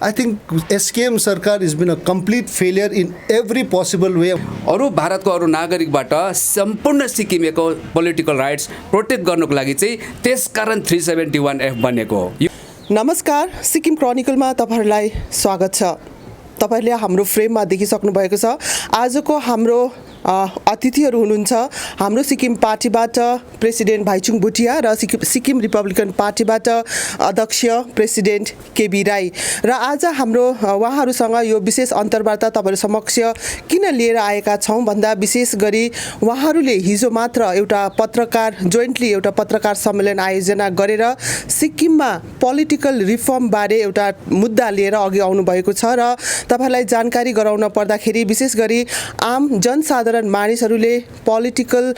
I think SKM सरकार is been a complete failure in every possible way. अरू भारतको अरू नागरिकबाट सम्पूर्ण सिक्किमेको पोलिटिकल राइट्स प्रोटेक्ट गर्नको लागि चाहिँ त्यसकारण 371F बनेको हो। नमस्कार, सिक्किम क्रोनिकलमा तपाईहरुलाई स्वागत छ। तपाईहरुले हाम्रो फ्रेममा देखिसक्नु भएको छ। आजको हाम्रो अतिथिहरू हुनुहुन्छ हाम्रो सिक्किम पार्टीबाट प्रेसिडेन्ट भाइचुङ भुटिया र सिक्किम रिपब्लिकन पार्टीबाट अध्यक्ष प्रेसिडेन्ट केबी राई। र आज हाम्रो उहाँहरूसँग यो विशेष अन्तर्वार्ता तपाईहरु समक्ष किन लिएर आएका छौं भन्दा विशेष गरी उहाँहरूले हिजो मात्र एउटा जोइन्टली एउटा पत्रकार सम्मेलन आयोजना गरेर सिक्किममा पोलिटिकल रिफर्म बारे एउटा मुद्दा लिएर अघि आउनु भएको छ। र तपाईहरुलाई जानकारी गराउन पर्दाखेरि विशेष गरी आम जनसाधारण मानिसहरूले पोलिटिकल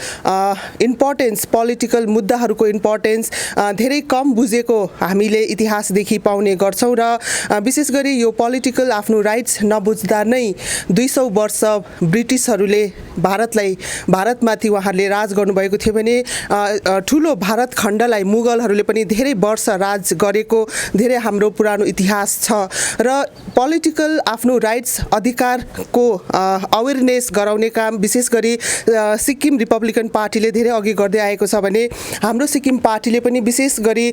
मुद्दाहरूको इम्पोर्टेन्स धेरै कम बुझेको हामीले इतिहासदेखि पाउने गर्छौं। र विशेष गरी यो पोलिटिकल आफ्नो राइट्स नबुझ्दा नै 200 वर्ष ब्रिटिसहरूले भारतमाथि उहाँहरूले राज गर्नुभएको थियो भने ठुलो भारत खण्डलाई मुगलहरूले पनि धेरै वर्ष राज गरेको धेरै हाम्रो पुरानो इतिहास छ। र पोलिटिकल आफ्नो राइट्स अधिकारको अवेरनेस गराउने काम विशेष गरी सिक्किम रिपब्लिकन पार्टीले धेरै अघि गर्दै आएको छ भने हाम्रो सिक्किम पार्टीले पनि विशेष गरी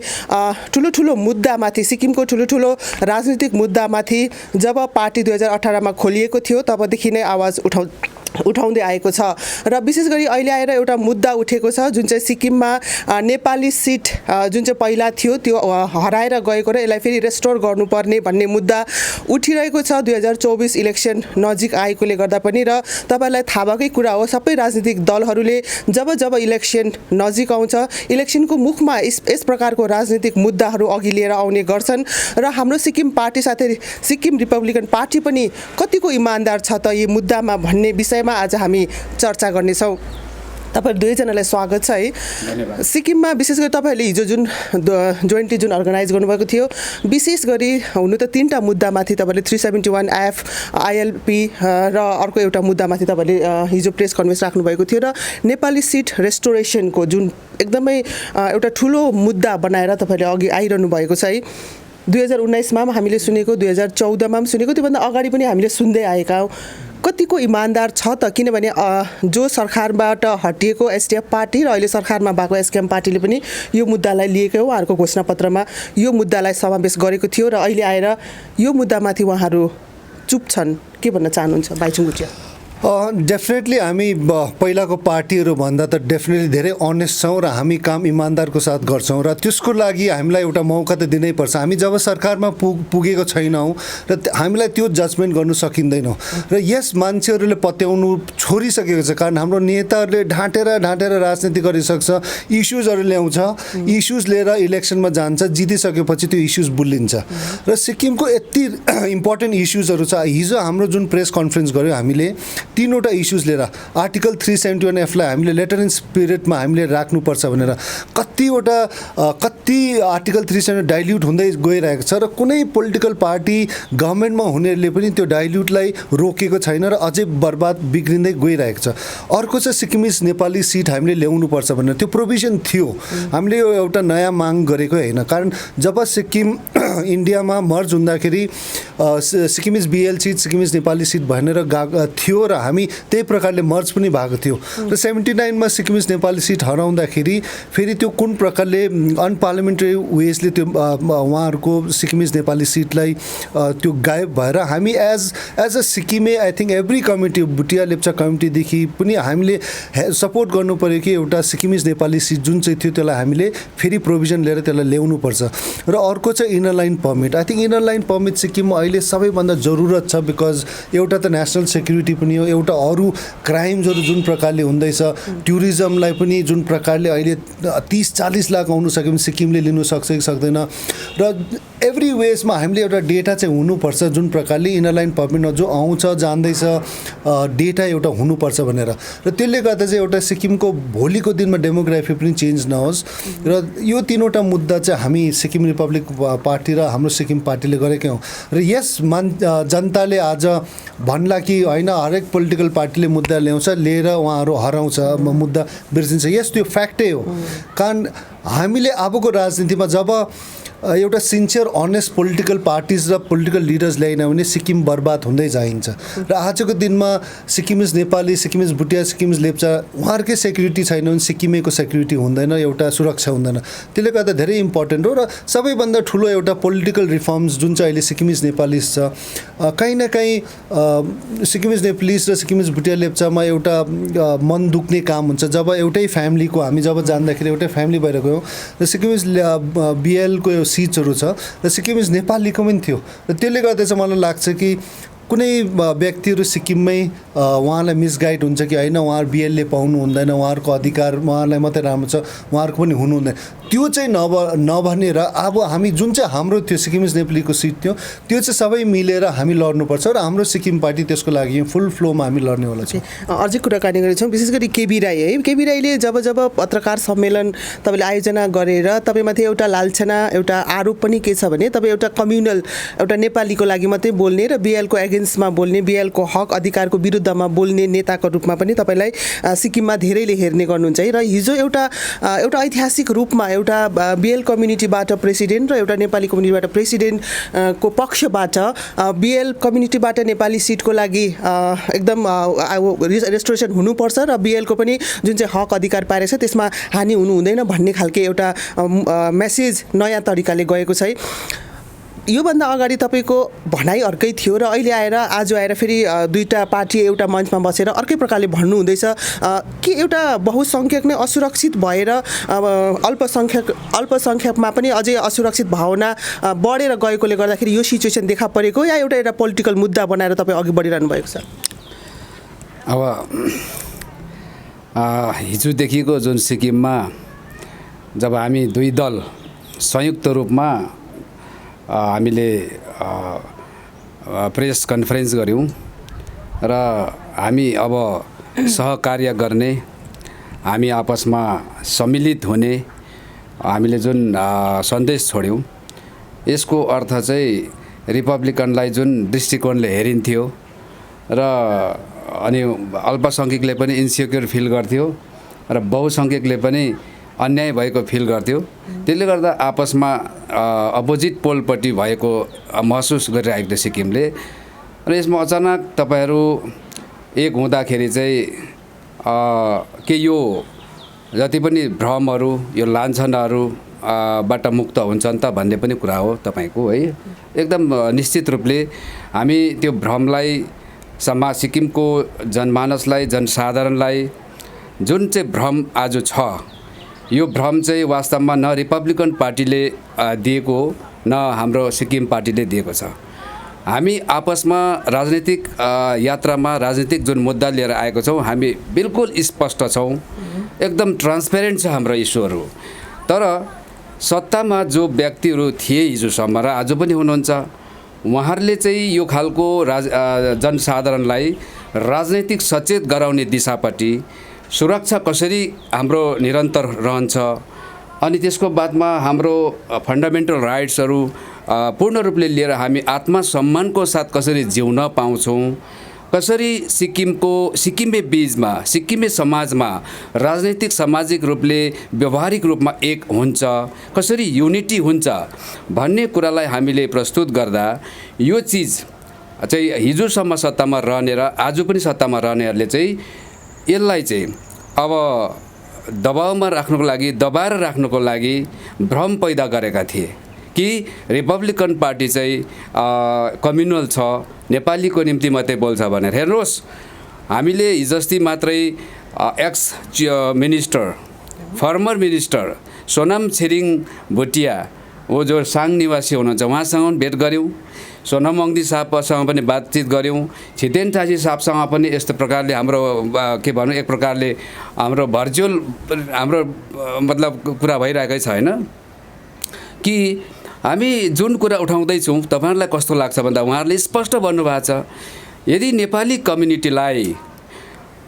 ठुलो मुद्दामाथि सिक्किमको ठुलो राजनीतिक मुद्दामाथि जब पार्टी 2018 मा खोलिएको थियो तबदेखि नै आवाज उठाउँदै आएको छ। र विशेष गरी अहिले आएर एउटा मुद्दा उठेको छ जुन चाहिँ सिक्किममा नेपाली सिट जुन चाहिँ पहिला थियो त्यो हराएर गएको र यसलाई फेरि रेस्टोर गर्नुपर्ने भन्ने मुद्दा उठिरहेको छ 2024 इलेक्सन नजिक आएकोले गर्दा पनि। र तपाईलाई थाहा भएकै कुरा हो सबै राजनीतिक दलहरूले जब इलेक्सन नजिक आउँछ इलेक्सनको मुखमा यस प्रकारको राजनीतिक मुद्दाहरू अघि लिएर आउने गर्छन्। र हाम्रो सिक्किम पार्टी साथै सिक्किम रिपब्लिकन पार्टी पनि कतिको इमानदार छ त यो मुद्दामा भन्ने विषयमा आज हामी चर्चा गर्नेछौँ। तपाईहरु दुवैजनालाई स्वागत छ है। धन्यवाद। सिक्किममा विशेष गरी तपाईहरुले हिजो जोइन्टली जुन अर्गनाइज गर्नुभएको थियो विशेष गरी हुनु त 3टा मुद्दामाथि तपाईले 371F ILP र अर्को एउटा मुद्दामाथि तपाईले हिजो प्रेस कन्फरेन्स राख्नु भएको थियो र नेपाली सिट रेस्टोरेसनको जुन एकदमै एउटा ठुलो मुद्दा बनाएर तपाईले अघि आइरहनु भएको छ है। 2019 मा हामीले सुनेको 2014 मा सुनेको त्योभन्दा अगाडि पनि हामीले सुन्दै आएका हौं। कतिको इमानदार छ त किनभने जो सरकारबाट हटिएको एसडीएफ पार्टी र अहिले सरकारमा भएको एसकेएम पार्टीले पनि यो मुद्दालाई लिएको हो। उहाँहरूको घोषणापत्रमा यो मुद्दालाई समावेश गरेको थियो र अहिले आएर यो मुद्दामाथि उहाँहरू चुप छन्। के भन्न चाहनुहुन्छ भाइचुङ भुटिया? डेफिनेटली हामी पहिलाको पार्टीहरू भन्दा त डेफिनेटली धेरै अनेस्ट छौँ र हामी काम इमान्दारको साथ गर्छौँ र त्यसको लागि हामीलाई एउटा मौका त दिनै पर्छ। हामी जब सरकारमा पुगेको छैनौँ र हामीलाई त्यो जजमेन्ट गर्नु सकिँदैन र यस मान्छेहरूले पत्याउनु छोडिसकेको छ। कारण हाम्रो नेताहरूले ढाँटेर राजनीति गरिसक्छ, इस्युजहरू ल्याउँछ, इस्युज लिएर इलेक्सनमा जान्छ, जितिसकेपछि त्यो इस्युज बुल्लिन्छ र सिक्किमको यति इम्पोर्टेन्ट इस्युजहरू छ। हिजो हाम्रो जुन प्रेस कन्फरेन्स गर्यो हामीले 3वटा इस्युज लिएर आर्टिकल 371F लाई हामीले लेटर इन स्पिरिटमा हामीले राख्नुपर्छ भनेर कति आर्टिकल 371 डाइल्युट हुँदै गइरहेको छ र कुनै पोलिटिकल पार्टी गभर्नमेन्टमा हुनेहरूले पनि त्यो डाइल्युटलाई रोकेको छैन र अझै बर्बाद बिग्रिँदै गइरहेको छ। अर्को चाहिँ सिक्किमिज नेपाली सिट हामीले ल्याउनुपर्छ भनेर त्यो प्रोभिजन थियो। हामीले यो एउटा नयाँ माग गरेको होइन। कारण जब सिक्किम इन्डियामा मर्ज हुँदाखेरि Sikkimese BL seat Sikkimese Nepali seat भनेर थियो र हामी त्यही प्रकारले मर्ज पनि भएको थियो र 79 मा सिक्किमिज नेपाली सिट हराउँदाखेरि फेरि त्यो कुन प्रकारले अनपार्लियामेन्ट्री वेजले त्यो उहाँहरूको सिक्किमिज नेपाली सिटलाई त्यो गायब भएर हामी एज अ सिक्किमे I think every committee Bhutia Lepcha कमिटीदेखि पनि हामीले सपोर्ट गर्नु पर्यो कि एउटा सिक्किमिज नेपाली सिट जुन चाहिँ थियो त्यसलाई हामीले फेरि प्रोभिजन लिएर त्यसलाई ल्याउनुपर्छ। र अर्को चाहिँ inner line permit. I think inner line permit सिक्किममा अहिले सबैभन्दा जरुरत छ बिकज एउटा त नेसनल सेक्युरिटी पनि हो, एउटा अरू क्राइम्सहरू जुन प्रकारले हुँदैछ, टुरिज्मलाई पनि जुन प्रकारले अहिले 30-40 लाख आउनु सक्यो भने सिक्किमले लिनु सक्छ कि सक्दैन र एभ्री वेजमा हामीले एउटा डेटा चाहिँ हुनुपर्छ जुन प्रकारले इनर लाइन पर्मिटमा जो आउँछ जान्दैछ डेटा एउटा हुनुपर्छ भनेर र त्यसले गर्दा चाहिँ एउटा सिक्किमको भोलिको दिनमा डेमोग्राफी पनि चेन्ज नहोस् र यो 3वटा मुद्दा चाहिँ हामी सिक्किम रिपब्लिक पार्टी र हाम्रो सिक्किम पार्टीले गरेकै हौँ र यस जनताले आज भन्ला कि होइन हरेक पोलिटिकल पार्टीले मुद्दा ल्याउँछ लिएर उहाँहरू हराउँछ मुद्दा बिर्सिन्छ। यस त्यो फ्याक्टै हो। कारण हामीले अबको राजनीतिमा जब एउटा सिन्सियर अनेस्ट पोलिटिकल पार्टिज र पोलिटिकल लिडर्स ल्याएन भने सिक्किम बर्बाद हुँदै जाइन्छ र आजको दिनमा सिक्किमिज नेपाली, सिक्किमिज भुटिया, सिक्किमिज लेप्चा उहाँहरूकै सेक्युरिटी छैन भने सिक्किमेको सेक्युरिटी हुँदैन, एउटा सुरक्षा हुँदैन। त्यसले गर्दा धेरै इम्पोर्टेन्ट हो र सबैभन्दा ठुलो एउटा पोलिटिकल रिफर्म्स जुन चाहिँ अहिले सिक्किमिज नेपालिज छ, कहीँ न कहीँ सिक्किमिज नेपालिज र सिक्किमिज भुटिया लेप्चामा एउटा मन दुख्ने काम हुन्छ जब एउटै फ्यामिलीको, हामी जब जान्दाखेरि एउटै फ्यामिली भएर गयौँ र सिक्किमिज बिएलको सिट्सहरू छ र सिक्किमिज नेपालीको पनि थियो र त्यसले गर्दा चाहिँ मलाई लाग्छ कि कुनै व्यक्तिहरू सिक्किममै उहाँलाई मिसगाइड हुन्छ कि होइन उहाँहरू बिएलले पाउनु हुँदैन, उहाँहरूको अधिकार उहाँहरूलाई मात्रै राम्रो छ, उहाँहरूको पनि हुनु हुँदैन, त्यो चाहिँ नभनेर अब हामी जुन चाहिँ हाम्रो थियो सिक्किमिज नेपालीको सिट थियो त्यो चाहिँ सबै मिलेर हामी लड्नुपर्छ र हाम्रो सिक्किम पार्टी त्यसको लागि फुल फ्लोमा हामी लड्नेवाला छौँ। अझै कुराकानी गरेछौँ विशेष गरी केबी राई है। केबी राईले जब पत्रकार सम्मेलन तपाईँले आयोजना गरेर तपाईँमाथि एउटा लालछना, एउटा आरोप पनि के छ भने तपाईँ एउटा कम्युनल, एउटा नेपालीको लागि मात्रै बोल्ने र बिएलको एगेन्स्टमा बोल्ने, बिएलको हक अधिकारको विरुद्धमा बोल्ने नेताको रूपमा पनि तपाईँलाई सिक्किममा धेरैले हेर्ने गर्नुहुन्छ है। र हिजो एउटा ऐतिहासिक रूपमा एउटा बिएल कम्युनिटीबाट प्रेसिडेन्ट र एउटा नेपाली कम्युनिटीबाट प्रेसिडेन्टको पक्षबाट बिएल कम्युनिटीबाट नेपाली सिटको लागि एकदम रेस्टोरेसन हुनुपर्छ र बिएलको पनि जुन चाहिँ हक अधिकार पारेको छ त्यसमा हानि हुनु हुँदैन भन्ने खालके एउटा मेसेज नयाँ तरिकाले गएको छ है। योभन्दा अगाडि तपाईँको भनाइ अर्कै थियो र अहिले आज आएर फेरि दुईवटा पार्टी एउटा मञ्चमा बसेर अर्कै प्रकारले भन्नुहुँदैछ कि एउटा बहुसङ्ख्यक नै असुरक्षित भएर अल्पसङ्ख्यकमा पनि अझै असुरक्षित भावना बढेर गएकोले गर्दाखेरि यो सिचुएसन देखा परेको या एउटा पोलिटिकल मुद्दा बनाएर तपाईँ अघि बढिरहनु भएको छ? अब हिजोदेखिको जुन सिक्किममा जब हामी दुई दल संयुक्त रूपमा हामीले प्रेस कन्फरेन्स गऱ्यौँ र हामी अब सहकार्य गर्ने, हामी आपसमा सम्मिलित हुने हामीले जुन सन्देश छोड्यौँ यसको अर्थ चाहिँ रिपब्लिकनलाई जुन दृष्टिकोणले हेरिन्थ्यो र अनि अल्पसङ्ख्यकले पनि इन्सिक्योर फिल गर्थ्यो र बहुसङ्ख्यकले पनि अन्याय भएको फिल गर्थ्यो, त्यसले गर्दा आपसमा अपोजिट पोलपट्टि भएको महसुस गरिरहेको थियो सिक्किमले। र यसमा अचानक तपाईँहरू एक हुँदाखेरि चाहिँ के यो जति पनि भ्रमहरू, यो लान्छनाहरू बाट मुक्त हुन्छन् त भन्ने पनि कुरा हो तपाईँको है। एकदम निश्चित रूपले हामी त्यो भ्रमलाई सिक्किमको जनमानसलाई, जनसाधारणलाई जुन चाहिँ भ्रम आज छ यो भ्रम चाहिँ वास्तवमा न रिपब्लिकन पार्टीले दिएको हो न हाम्रो सिक्किम पार्टीले दिएको छ। हामी आपसमा राजनीतिक यात्रामा राजनीतिक जुन मुद्दा लिएर आएको छौँ हामी बिल्कुल स्पष्ट छौँ, एकदम ट्रान्सपेरेन्ट छ हाम्रो इस्युहरू। तर सत्तामा जो व्यक्तिहरू थिए हिजोसम्म र आज पनि हुनुहुन्छ उहाँहरूले चाहिँ यो खालको जनसाधारणलाई राजनैतिक सचेत गराउने दिशापट्टि सुरक्षा कसरी हाम्रो निरन्तर रहन्छ अनि त्यसको बादमा हाम्रो फन्डामेन्टल राइट्सहरू पूर्ण रूपले लिएर हामी आत्मसम्मानको साथ कसरी जिउन पाउँछौँ, कसरी सिक्किमे बीचमा, सिक्किमे समाजमा राजनैतिक सामाजिक रूपले व्यवहारिक रूपमा एक हुन्छ, कसरी युनिटी हुन्छ भन्ने कुरालाई हामीले प्रस्तुत गर्दा यो चिज चाहिँ हिजोसम्म सत्तामा रहने र आज पनि सत्तामा रहनेहरूले चाहिँ यसलाई चाहिँ अब दबावमा राख्नुको लागि, दबाएर राख्नुको लागि भ्रम पैदा गरेका थिए कि रिपब्लिकन पार्टी चाहिँ कम्युनल छ, नेपालीको निम्ति मात्रै बोल्छ भनेर। हेर्नुहोस् हामीले हिजोस्ति मात्रै ex minister, former minister Sonam Chhiring Bhutia वो जो साङ निवासी हुनुहुन्छ उहाँसँग पनि भेट गऱ्यौँ, सोनाम वाङदी साहबसँग पनि बातचित गऱ्यौँ, छितेन टासी साहबसँग पनि यस्तो प्रकारले हाम्रो के भनौँ एक प्रकारले हाम्रो भर्चुअल हाम्रो मतलब कुरा भइरहेकै छ होइन कि हामी जुन कुरा उठाउँदैछौँ तपाईँहरूलाई कस्तो लाग्छ भन्दा उहाँहरूले स्पष्ट भन्नुभएको छ यदि नेपाली कम्युनिटीलाई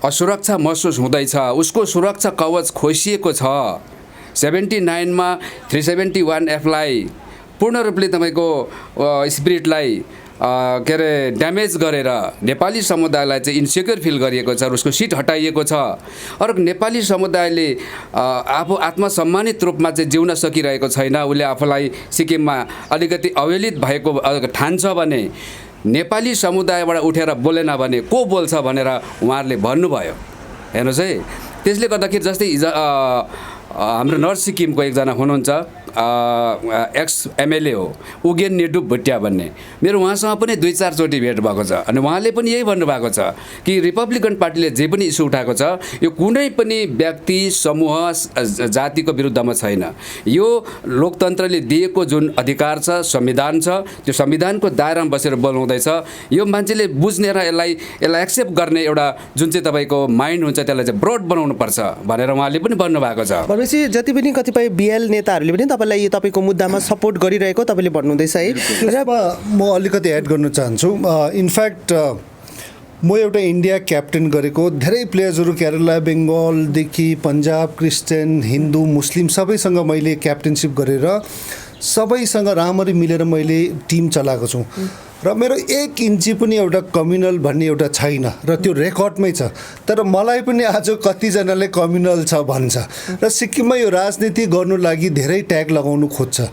असुरक्षा महसुस हुँदैछ, उसको सुरक्षा कवच खोसिएको छ, 79 371F लाई पूर्ण रूपले तपाईँको स्पिरिटलाई के अरे ड्यामेज गरेर नेपाली समुदायलाई चाहिँ इन्सेक्योर फिल गरिएको छ र उसको सिट हटाइएको छ। अर्को नेपाली समुदायले आफू आत्मसम्मानित रूपमा चाहिँ जिउन सकिरहेको छैन, उसले आफूलाई सिक्किममा अलिकति अवहेलित भएको ठान्छ भने नेपाली समुदायबाट उठेर बोलेन भने को बोल्छ भनेर उहाँहरूले भन्नुभयो। हेर्नुहोस् है, त्यसले गर्दाखेरि जस्तै हाम्रो नर्थ सिक्किमको एकजना हुनुहुन्छ एक्स एमएलए हो उगेन नेडुप भुटिया भन्ने, मेरो उहाँसँग पनि 2-4 चोटि भेट भएको छ अनि उहाँले पनि यही भन्नुभएको छ कि रिपब्लिकन पार्टीले जे पनि इस्यु उठाएको छ यो कुनै पनि व्यक्ति समूह जातिको विरुद्धमा छैन। यो लोकतन्त्रले दिएको जुन अधिकार छ, संविधान छ, त्यो संविधानको दायरामा बसेर बोलाउँदैछ। यो मान्छेले बुझ्ने र यसलाई एक्सेप्ट गर्ने एउटा जुन चाहिँ तपाईँको माइन्ड हुन्छ त्यसलाई चाहिँ ब्रोड बनाउनु पर्छ भनेर उहाँले पनि भन्नुभएको छ। भनेपछि जति पनि कतिपय बिएल नेताहरूले पनि तपाईँलाई यो तपाईँको मुद्दामा सपोर्ट गरिरहेको तपाईँले भन्नुहुँदैछ है। र म अलिकति एड गर्न चाहन्छु। इनफ्याक्ट म एउटा इन्डिया क्याप्टेन गरेको धेरै प्लेयर्सहरू केरला, बेङ्गलदेखि पन्जाब, क्रिस्चियन, हिन्दू, मुस्लिम सबैसँग मैले क्याप्टेनसिप गरेर सबैसँग राम्ररी मिलेर मैले टिम चलाएको छु र मेरो 1 इन्ची पनि एउटा कम्युनल भन्ने एउटा छैन र त्यो रेकर्डमै छ। तर मलाई पनि आज कतिजनाले कम्युनल छ भन्छ र सिक्किममा यो राजनीति गर्नु लागि धेरै ट्याग लगाउनु खोज्छ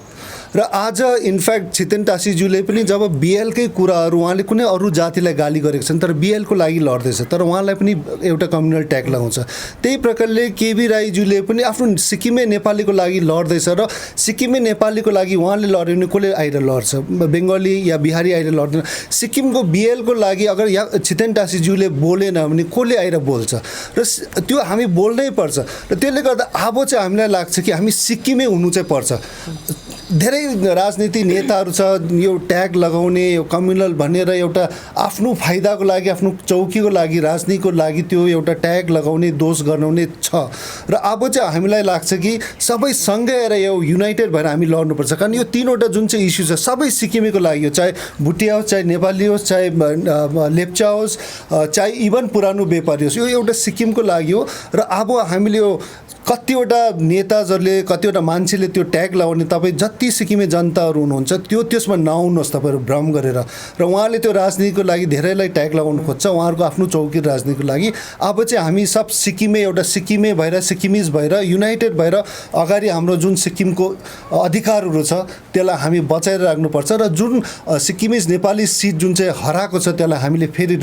र आज इनफ्याक्ट छितेन टासीज्यूले पनि जब बिएलकै कुराहरू उहाँले कुनै अरू जातिलाई गाली गरेको छन् तर बिएलको लागि लड्दैछ तर उहाँलाई पनि एउटा कम्युनल ट्याग लगाउँछ। त्यही प्रकारले केबी राईज्यूले पनि आफ्नो सिक्किमे नेपालीको लागि लड्दैछ र सिक्किमे नेपालीको लागि उहाँले लड्यो भने कसले आएर लड्छ, बङ्गाली या बिहारी आएर लड्दैन। सिक्किमको बिएलको लागि अगर छितेन टासीज्यूले बोलेन भने कसले आएर बोल्छ र त्यो हामी बोल्नै पर्छ र त्यसले गर्दा अब चाहिँ हामीलाई लाग्छ कि हामी सिक्किमै हुनु चाहिँ पर्छ। धेरै राजनीति नेताहरू छ यो ट्याग लगाउने, यो कम्युनल भनेर एउटा आफ्नो फाइदाको लागि, आफ्नो चौकीको लागि, राजनीतिको लागि त्यो एउटा ट्याग लगाउने, दोष गराउने छ र अब चाहिँ हामीलाई लाग्छ कि सबै सँगै आएर यो युनाइटेड भएर हामी लड्नुपर्छ। कारण यो 3वटा जुन चाहिँ इस्यु छ सबै सिक्किमेको लागि हो, चाहे भुटिया होस्, चाहे नेपाली होस्, चाहे लेप्चा होस्, चाहे इभन पुरानो व्यापारी होस्, यो एउटा सिक्किमको लागि हो। र अब हामीले यो कतिवटा नेताजहरूले, कतिवटा मान्छेले त्यो ट्याग लगाउने, तपाईँ जति सिक्किमे जनताहरू हुनुहुन्छ त्यो त्यसमा नआउनुहोस् तपाईँहरू भ्रम गरेर। र उहाँले त्यो राजनीतिको लागि धेरैलाई ट्याग लगाउनु खोज्छ उहाँहरूको आफ्नो चौकी राजनीतिको लागि। अब चाहिँ हामी सब सिक्किमे एउटा सिक्किमे भएर, सिक्किमिज भएर, युनाइटेड भएर अगाडि हाम्रो जुन सिक्किमको अधिकारहरू छ त्यसलाई हामी बचाएर राख्नुपर्छ र जुन सिक्किमिज नेपाली सिट जुन चाहिँ हराएको छ त्यसलाई हामीले फेरि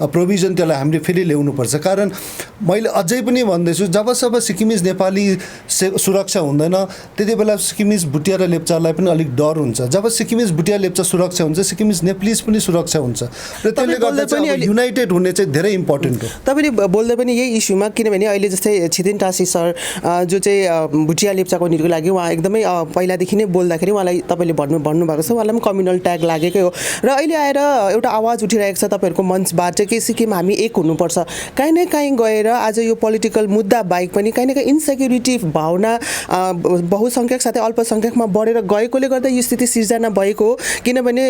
प्रोभिजन त्यसलाई हामीले फेरि ल्याउनुपर्छ। कारण मैले अझै पनि भन्दैछु जबसम्म सिक्किमिज नेपाली सुरक्षा हुँदैन त्यति बेला सिक्किमिज भुटिया र लेप्चालाई पनि अलिक डर हुन्छ। जब सिक्किमिज भुटिया लेप्चा सुरक्षा हुन्छ सिक्किमिज नेपालीज पनि सुरक्षा हुन्छ र त्यसले गर्दा चाहिँ युनाइटेड हुने चाहिँ धेरै इम्पोर्टेन्ट हो। तपाईँले बोल्दै पनि यही इस्युमा, किनभने अहिले जस्तै छितेन टासी सर जो चाहिँ भुटिया लेप्चाको निको लागि उहाँ एकदमै पहिलादेखि नै बोल्दाखेरि उहाँलाई तपाईँले भन्नुभएको छ उहाँलाई पनि कम्युनल ट्याग लागेकै हो र अहिले आएर एउटा आवाज उठिरहेको छ तपाईँहरूको मञ्चबाट कि सिक्किम हामी एक हुनुपर्छ। काहीँ न काहीँ गएर आज यो पोलिटिकल मुद्दा बाहेक पनि काहीँ न काहीँ इन्सेक्युरिटी भावना बहुसङ्ख्यक साथै अल्पसङ्ख्यकमा बढेर गएकोले गर्दा यो स्थिति सिर्जना भएको हो। किनभने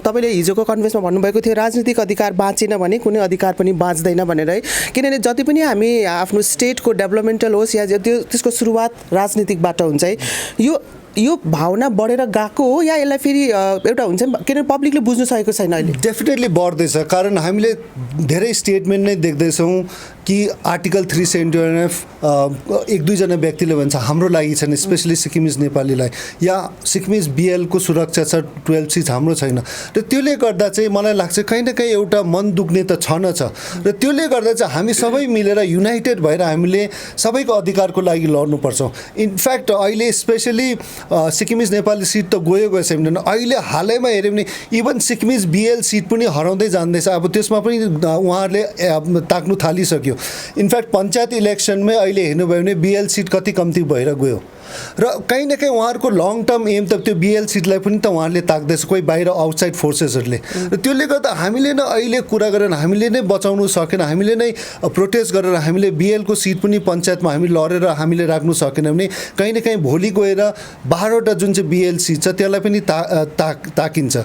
तपाईँले हिजोको कन्फरेन्समा भन्नुभएको थियो राजनीतिक अधिकार बाँचेन भने कुनै अधिकार पनि बाँच्दैन भनेर है। किनभने जति पनि हामी आफ्नो स्टेटको डेभलपमेन्टल होस् या त्यसको सुरुवात राजनीतिकबाट हुन्छ है, यो भावना बढेर गएको हो या यसलाई फेरि एउटा हुन्छ किनभने पब्लिकले बुझ्नु सकेको छैन अहिले? डेफिनेटली बढ्दैछ। कारण हामीले धेरै स्टेटमेन्ट नै देख्दैछौँ कि आर्टिकल 371 1-2 जना व्यक्तिले भन्छ हाम्रो लागि छैन, स्पेसली सिक्किमिज नेपालीलाई, या सिक्किमिज बिएलको सुरक्षा छ 12 सिट हाम्रो छैन। र त्यसले गर्दा चाहिँ मलाई लाग्छ कहीँ न कहीँ एउटा मन दुख्ने त छ न छ र त्यसले गर्दा चाहिँ हामी सबै मिलेर युनाइटेड भएर हामीले सबैको अधिकारको लागि लड्नुपर्छ। इनफ्याक्ट अहिले स्पेसली सिक्किमिज नेपाली सिट त गयो छैन, अहिले हालैमा हेऱ्यो भने इभन सिक्किमिज बिएल सिट पनि हराउँदै जाँदैछ। अब त्यसमा पनि उहाँहरूले ताक्नु थालिसक्यो। इनफ्याक्ट पञ्चायत इलेक्सनमै अहिले हेर्नुभयो भने बिएल सिट कति कम्ती भएर गयो र कहीँ न कहीँ उहाँहरूको लङ टर्म एम त त्यो बिएल सिटलाई पनि त उहाँहरूले ताक्दैछ कोही बाहिर आउटसाइड फोर्सेसहरूले। र त्यसले गर्दा हामीले नै अहिले कुरा गरेर हामीले नै बचाउनु सकेन, हामीले नै प्रोटेस्ट गरेर हामीले बिएलको सिट पनि पञ्चायतमा हामी लडेर हामीले राख्नु सकेन भने कहीँ न कहीँ भोलि गएर 12वटा जुन चाहिँ बिएल सिट छ त्यसलाई पनि ताकिन्छ।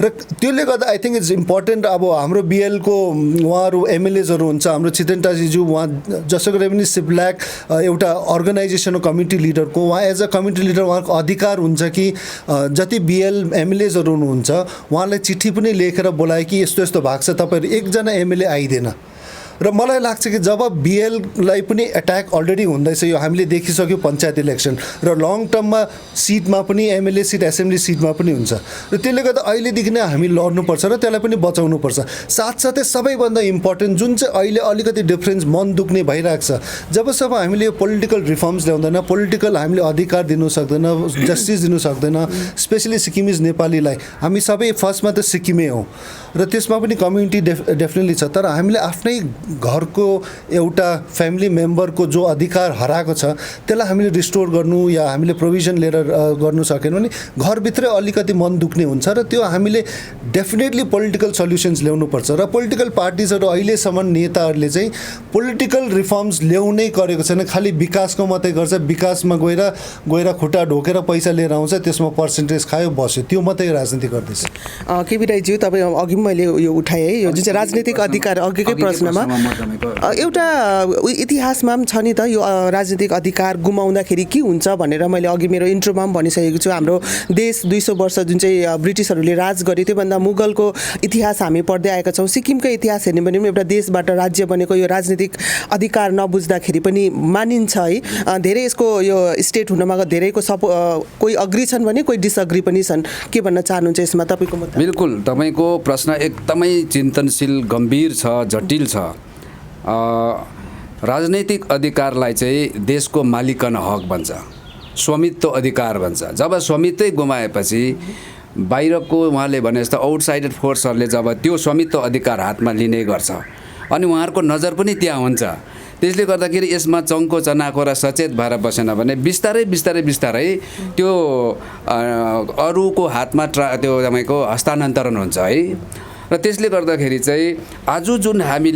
र त्यसले गर्दा आई थिङ्क इट्स इम्पोर्टेन्ट। अब हाम्रो बिएलको उहाँहरू एमएलएजहरू हुन्छ, हाम्रो छितेन टासीज्यू उहाँ जसो गरे पनि सिप्ल्याक एउटा अर्गनाइजेसन कम्युनिटी लिडरको उहाँ एज अ कम्युनिटी लिडर उहाँको अधिकार हुन्छ कि जति बिएल एमएलएजहरू हुनुहुन्छ उहाँलाई चिठी पनि लेखेर बोलायो कि यस्तो यस्तो भएको छ, तपाईँहरू एकजना एमएलए आइदिएन। र मलाई लाग्छ कि जब बिएललाई पनि एट्याक अलरेडी हुँदैछ, यो हामीले देखिसक्यो पञ्चायत इलेक्सन र लङ टर्ममा सिटमा पनि एमएलए सिट एसेम्ब्ली सिटमा पनि हुन्छ र त्यसले गर्दा अहिलेदेखि नै हामी लड्नुपर्छ र त्यसलाई पनि बचाउनुपर्छ। साथसाथै सबैभन्दा इम्पोर्टेन्ट जुन चाहिँ अहिले अलिकति डिफ्रेन्स मन दुख्ने भइरहेको छ, जबसम्म हामीले यो पोलिटिकल रिफर्म्स ल्याउँदैन, पोलिटिकल हामीले अधिकार दिनु सक्दैन, जस्टिस दिनु सक्दैन, स्पेसली सिक्किमिज नेपालीलाई, हामी सबै फर्स्टमा त सिक्किमै हौँ र त्यसमा पनि कम्युनिटी डेफिनेटली छ, तर हामीले आफ्नै घरको एउटा फ्यामिली मेम्बरको जो अधिकार हराएको छ त्यसलाई हामीले रिस्टोर गर्नु या हामीले प्रोभिजन लिएर गर्नु सकेन भने घरभित्रै अलिकति मन दुख्ने हुन्छ र त्यो हामीले डेफिनेटली पोलिटिकल सल्युसन्स ल्याउनुपर्छ। र पोलिटिकल पार्टिजहरू अहिलेसम्म नेताहरूले चाहिँ पोलिटिकल रिफर्म्स ल्याउनै गरेको छैन, खालि विकासको मात्रै गर्छ, विकासमा गएर खुट्टा ढोकेर पैसा लिएर आउँछ, त्यसमा पर्सेन्टेज खायो बस्यो, त्यो मात्रै राजनीति गर्दैछ। केबी राईज्यू, तपाईँ अघि मैले यो उठाएँ है, यो जुन चाहिँ राजनीतिक अधिकार अघिकै प्रश्नमा एउटा इतिहासमा पनि छ नि त, यो राजनीतिक अधिकार गुमाउँदाखेरि के हुन्छ भनेर मैले अघि मेरो इन्ट्रोमा पनि भनिसकेको छु। हाम्रो देश 200 वर्ष जुन चाहिँ ब्रिटिसहरूले राज गरे त्योभन्दा मुगलको इतिहास हामी पढ्दै आएका छौँ। सिक्किमकै इतिहास हेर्ने भने पनि एउटा देशबाट राज्य बनेको यो राजनीतिक अधिकार नबुझ्दाखेरि पनि मानिन्छ है। धेरै यसको यो स्टेट हुनमा धेरैको कोही अग्री छन् भने कोही डिसअग्री पनि छन्। के भन्न चाहनुहुन्छ यसमा तपाईँको मुद्दा? बिल्कुल, तपाईँको प्रश्न एकदमै चिन्तनशील, गम्भीर छ, जटिल छ। राजनैतिक अधिकारलाई चाहिँ देशको मालिकाना हक भन्छ, स्वामित्व अधिकार भन्छ। जब स्वामित्वै गुमाएपछि बाहिरको उहाँले भने जस्तो आउटसाइडेड फोर्सहरूले जब त्यो स्वामित्व अधिकार हातमा लिने गर्छ अनि उहाँहरूको नजर पनि त्यहाँ हुन्छ। त्यसले गर्दाखेरि यसमा चङ्को चनाको र सचेत भएर बसेन भने बिस्तारै त्यो अरूको हातमा त्यो तपाईँको हस्तान्तरण हुन्छ है। र त्यसले गर्दाखेरि चाहिँ आज जुन हामी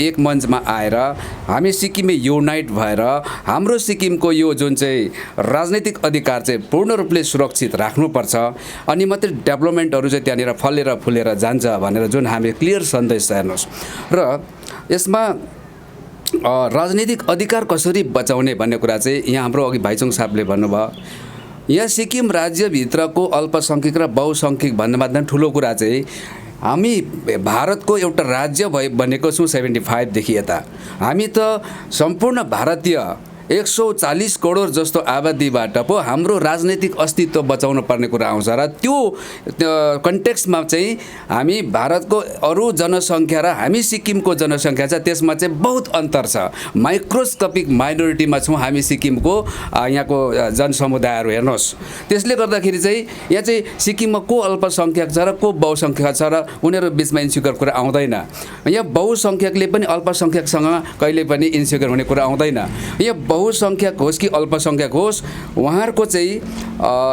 एक मञ्चमा आएर हामी सिक्किमे युनाइट भएर हाम्रो सिक्किमको यो जुन चाहिँ राजनैतिक अधिकार चाहिँ पूर्ण रूपले सुरक्षित राख्नुपर्छ अनि मात्रै डेभलपमेन्टहरू चाहिँ त्यहाँनिर फलेर फुलेर जान्छ भनेर जुन हामी क्लियर सन्देश हेर्नुहोस्। र यसमा राजनीतिक अधिकार कसरी बचाउने भन्ने कुरा चाहिँ यहाँ हाम्रो अघि भाइचुङ साहबले भन्नुभयो। यहाँ सिक्किम राज्यभित्रको अल्पसङ्ख्यक र बहुसङ्ख्यक भन्दा ठुलो कुरा चाहिँ हामी भारतको एउटा राज्य बनेको छौँ 75 देखि यता। हामी त सम्पूर्ण भारतीय 140 करोड जस्तो आबादीबाट पो हाम्रो राजनैतिक अस्तित्व बचाउनु पर्ने कुरा आउँछ र त्यो कन्टेक्स्टमा चाहिँ हामी भारतको अरू जनसङ्ख्या र हामी सिक्किमको जनसङ्ख्या छ त्यसमा चाहिँ बहुत अन्तर छ। माइक्रोस्कोपिक माइनोरिटीमा छौँ हामी सिक्किमको यहाँको जनसमुदायहरू हेर्नुहोस्। त्यसले गर्दाखेरि चाहिँ यहाँ चाहिँ सिक्किममा को अल्पसङ्ख्यक छ र को बहुसङ्ख्यक छ र उनीहरू बिचमा इन्सिक्योर कुरा आउँदैन। यहाँ बहुसङ्ख्यकले पनि अल्पसङ्ख्यकसँग कहिले पनि इन्सिक्योर हुने कुरा आउँदैन। यहाँ बहुसङ्ख्यक होस् कि अल्पसङ्ख्यक होस् उहाँहरूको चाहिँ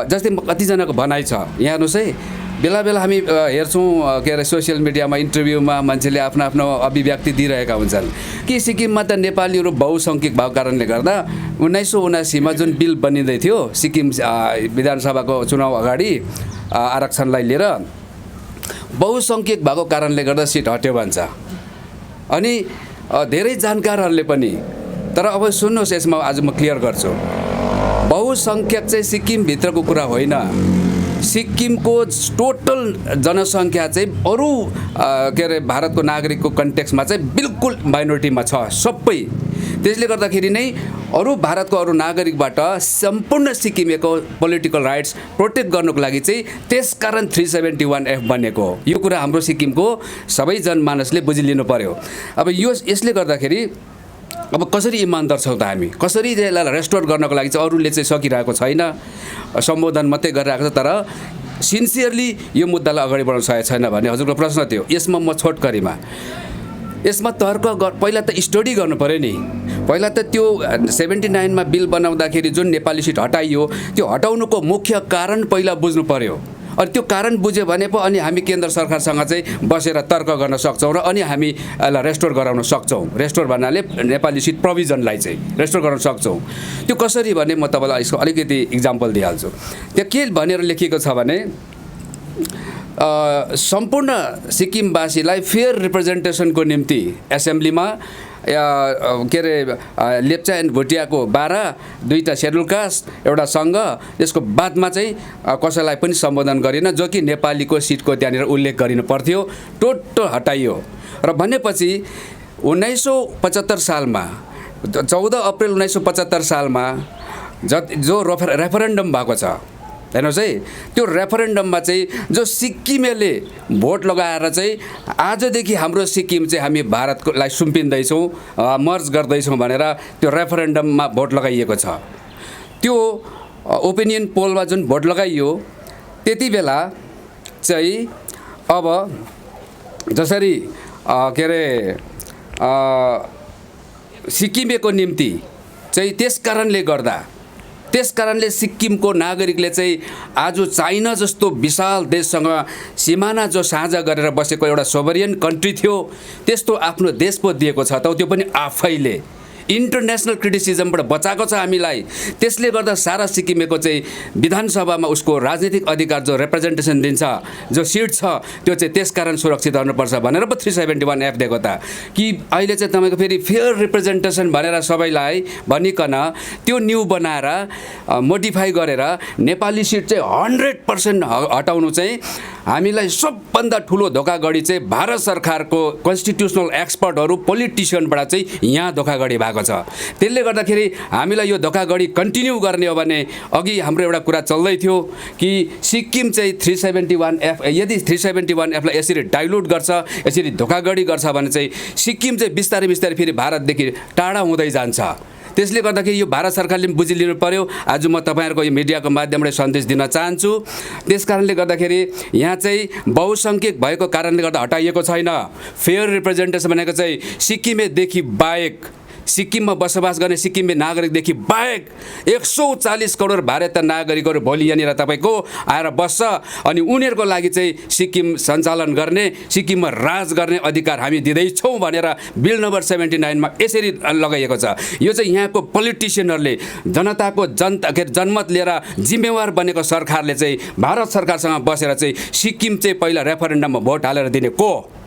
जस्तै कतिजनाको भनाइ छ यहाँ हेर्नुहोस् है। बेला बेला हामी हेर्छौँ के अरे सोसियल मिडियामा इन्टरभ्यूमा मान्छेले आफ्नो आफ्नो अभिव्यक्ति दिइरहेका हुन्छन् कि सिक्किममा त नेपालीहरू बहुसङ्ख्यक भएको कारणले गर्दा 1979मा जुन बिल बनिँदै थियो सिक्किम विधानसभाको चुनाव अगाडि आरक्षणलाई लिएर बहुसङ्ख्यक भएको कारणले गर्दा सिट हट्यो भन्छ। अनि धेरै जानकारहरूले पनि, तर अब सुन्नुहोस् यसमा आज म क्लियर गर्छु, बहुसङ्ख्यक चाहिँ सिक्किमभित्रको कुरा होइन। सिक्किमको टोटल जनसङ्ख्या चाहिँ अरू के अरे भारतको नागरिकको कन्टेक्स्टमा चाहिँ बिल्कुल माइनोरिटीमा छ सबै। त्यसले गर्दाखेरि नै अरू भारतको अरू नागरिकबाट सम्पूर्ण सिक्किमेको पोलिटिकल राइट्स प्रोटेक्ट गर्नुको लागि चाहिँ त्यसकारण 371F बनेको हो। यो कुरा हाम्रो सिक्किमको सबै जनमानसले बुझिलिनु पर्यो। अब यसले गर्दाखेरि अब कसरी इमान्दार छौँ त हामी, कसरी यसलाई रेस्टोर गर्नको लागि चाहिँ अरूले चाहिँ सकिरहेको छैन, सम्बोधन मात्रै गरिरहेको छ, तर सिन्सियरली यो मुद्दालाई अगाडि बढाउन सकेको छैन भन्ने हजुरको प्रश्न थियो। यसमा म छोटकरीमा यसमा तर्क पहिला त स्टडी गर्नु पऱ्यो नि। पहिला त त्यो 79मा बिल बनाउँदाखेरि जुन नेपाली सिट हटाइयो त्यो हटाउनुको मुख्य कारण पहिला बुझ्नु पऱ्यो। अनि त्यो कारण बुझ्यो भने पो अनि हामी केन्द्र सरकारसँग चाहिँ बसेर तर्क गर्न सक्छौँ र अनि हामी यसलाई रेस्टोर गराउन सक्छौँ। रेस्टोर भन्नाले नेपाली सिट प्रोभिजनलाई चाहिँ रेस्टोर गर्न सक्छौँ। त्यो कसरी भने म तपाईँलाई यसको अलिकति इक्जाम्पल दिइहाल्छु। त्यो के भनेर लेखिएको छ भने सम्पूर्ण सिक्किमवासीलाई फेयर रिप्रेजेन्टेसनको निम्ति एसेम्ब्लीमा के अरे लेप्चा एन्ड भुटियाको 12 2टा सेड्युल कास्ट एउटा सङ्घ, त्यसको बादमा चाहिँ कसैलाई पनि सम्बोधन गरिन, जो कि नेपालीको सिटको त्यहाँनिर उल्लेख गरिनु पर्थ्यो, टोटो हटाइयो। र भनेपछि 1975 सालमा 14 अप्रिल 1975 सालमा जो रेफरेन्डम भएको छ, हेर्नुहोस् है, त्यो रेफरेन्डममा चाहिँ जो सिक्किमेले भोट लगाएर चाहिँ आजदेखि हाम्रो सिक्किम चाहिँ हामी भारतलाई सुम्पिँदैछौँ, मर्ज गर्दैछौँ भनेर त्यो रेफरेन्डममा भोट लगाइएको छ। त्यो ओपिनियन पोलमा जुन भोट लगाइयो त्यति बेला चाहिँ अब जसरी के अरे सिक्किमेको निम्ति चाहिँ त्यस कारणले सिक्किमको नागरिकले चाहिँ आज चाइना जस्तो विशाल देशसँग सिमाना जो साझा गरेर बसेको एउटा सोभरियन कन्ट्री थियो, त्यस्तो आफ्नो देश पो दिएको छ त, त्यो पनि आफैले इन्टरनेसनल क्रिटिसिजमबाट बचाएको छ हामीलाई। त्यसले गर्दा सारा सिक्किमेको चाहिँ विधानसभामा उसको राजनीतिक अधिकार जो रिप्रेजेन्टेसन दिन्छ, जो सिट छ, त्यो चाहिँ त्यसकारण सुरक्षित रहनुपर्छ भनेर पो 371F दिएको त। कि अहिले चाहिँ तपाईँको फेरि फेयर रिप्रेजेन्टेसन भनेर सबैलाई भनिकन त्यो न्यू बनाएर मोडिफाई गरेर नेपाली सिट चाहिँ 100% हटाउनु चाहिँ हामीलाई सबभन्दा ठुलो धोकागडी चाहिँ भारत सरकारको कन्स्टिट्युसनल एक्सपर्टहरू पोलिटिसियनबाट चाहिँ यहाँ धोकागडी भएको छ। त्यसले गर्दाखेरि हामीलाई यो धोकागडी कन्टिन्यू गर्ने हो भने अघि हाम्रो एउटा कुरा चल्दै थियो कि सिक्किम चाहिँ 371F यदि 371F लाई यसरी डाइल्युट गर्छ, यसरी धोकागडी गर्छ भने चाहिँ सिक्किम चाहिँ बिस्तारै बिस्तारै फेरि भारतदेखि टाढा हुँदै जान्छ। त्यसले गर्दाखेरि यो भारत सरकारले पनि बुझिलिनु पर्यो। आज म तपाईँहरूको यो मिडियाको माध्यमबाट सन्देश दिन चाहन्छु। त्यस कारणले गर्दाखेरि यहाँ चाहिँ बहुसङ्ख्यक भएको कारणले गर्दा हटाइएको छैन। फेयर रिप्रेजेन्टेसन भनेको चाहिँ सिक्किमेदेखि बाहेक, सिक्किममा बसोबास गर्ने सिक्किमे नागरिकदेखि बाहेक 140 करोड भारतीय नागरिकहरू भोलि यहाँनिर तपाईँको आएर बस्छ अनि उनीहरूको लागि चाहिँ सिक्किम सञ्चालन गर्ने, सिक्किममा राज गर्ने अधिकार हामी दिँदैछौँ भनेर बिल नम्बर 79 मा यसरी लगाइएको छ। यो चाहिँ यहाँको पोलिटिसियनहरूले जनताको जनमत लिएर जिम्मेवार बनेको सरकारले चाहिँ भारत सरकारसँग बसेर चाहिँ सिक्किम चाहिँ पहिला रेफरेन्डममा भोट हालेर दिने को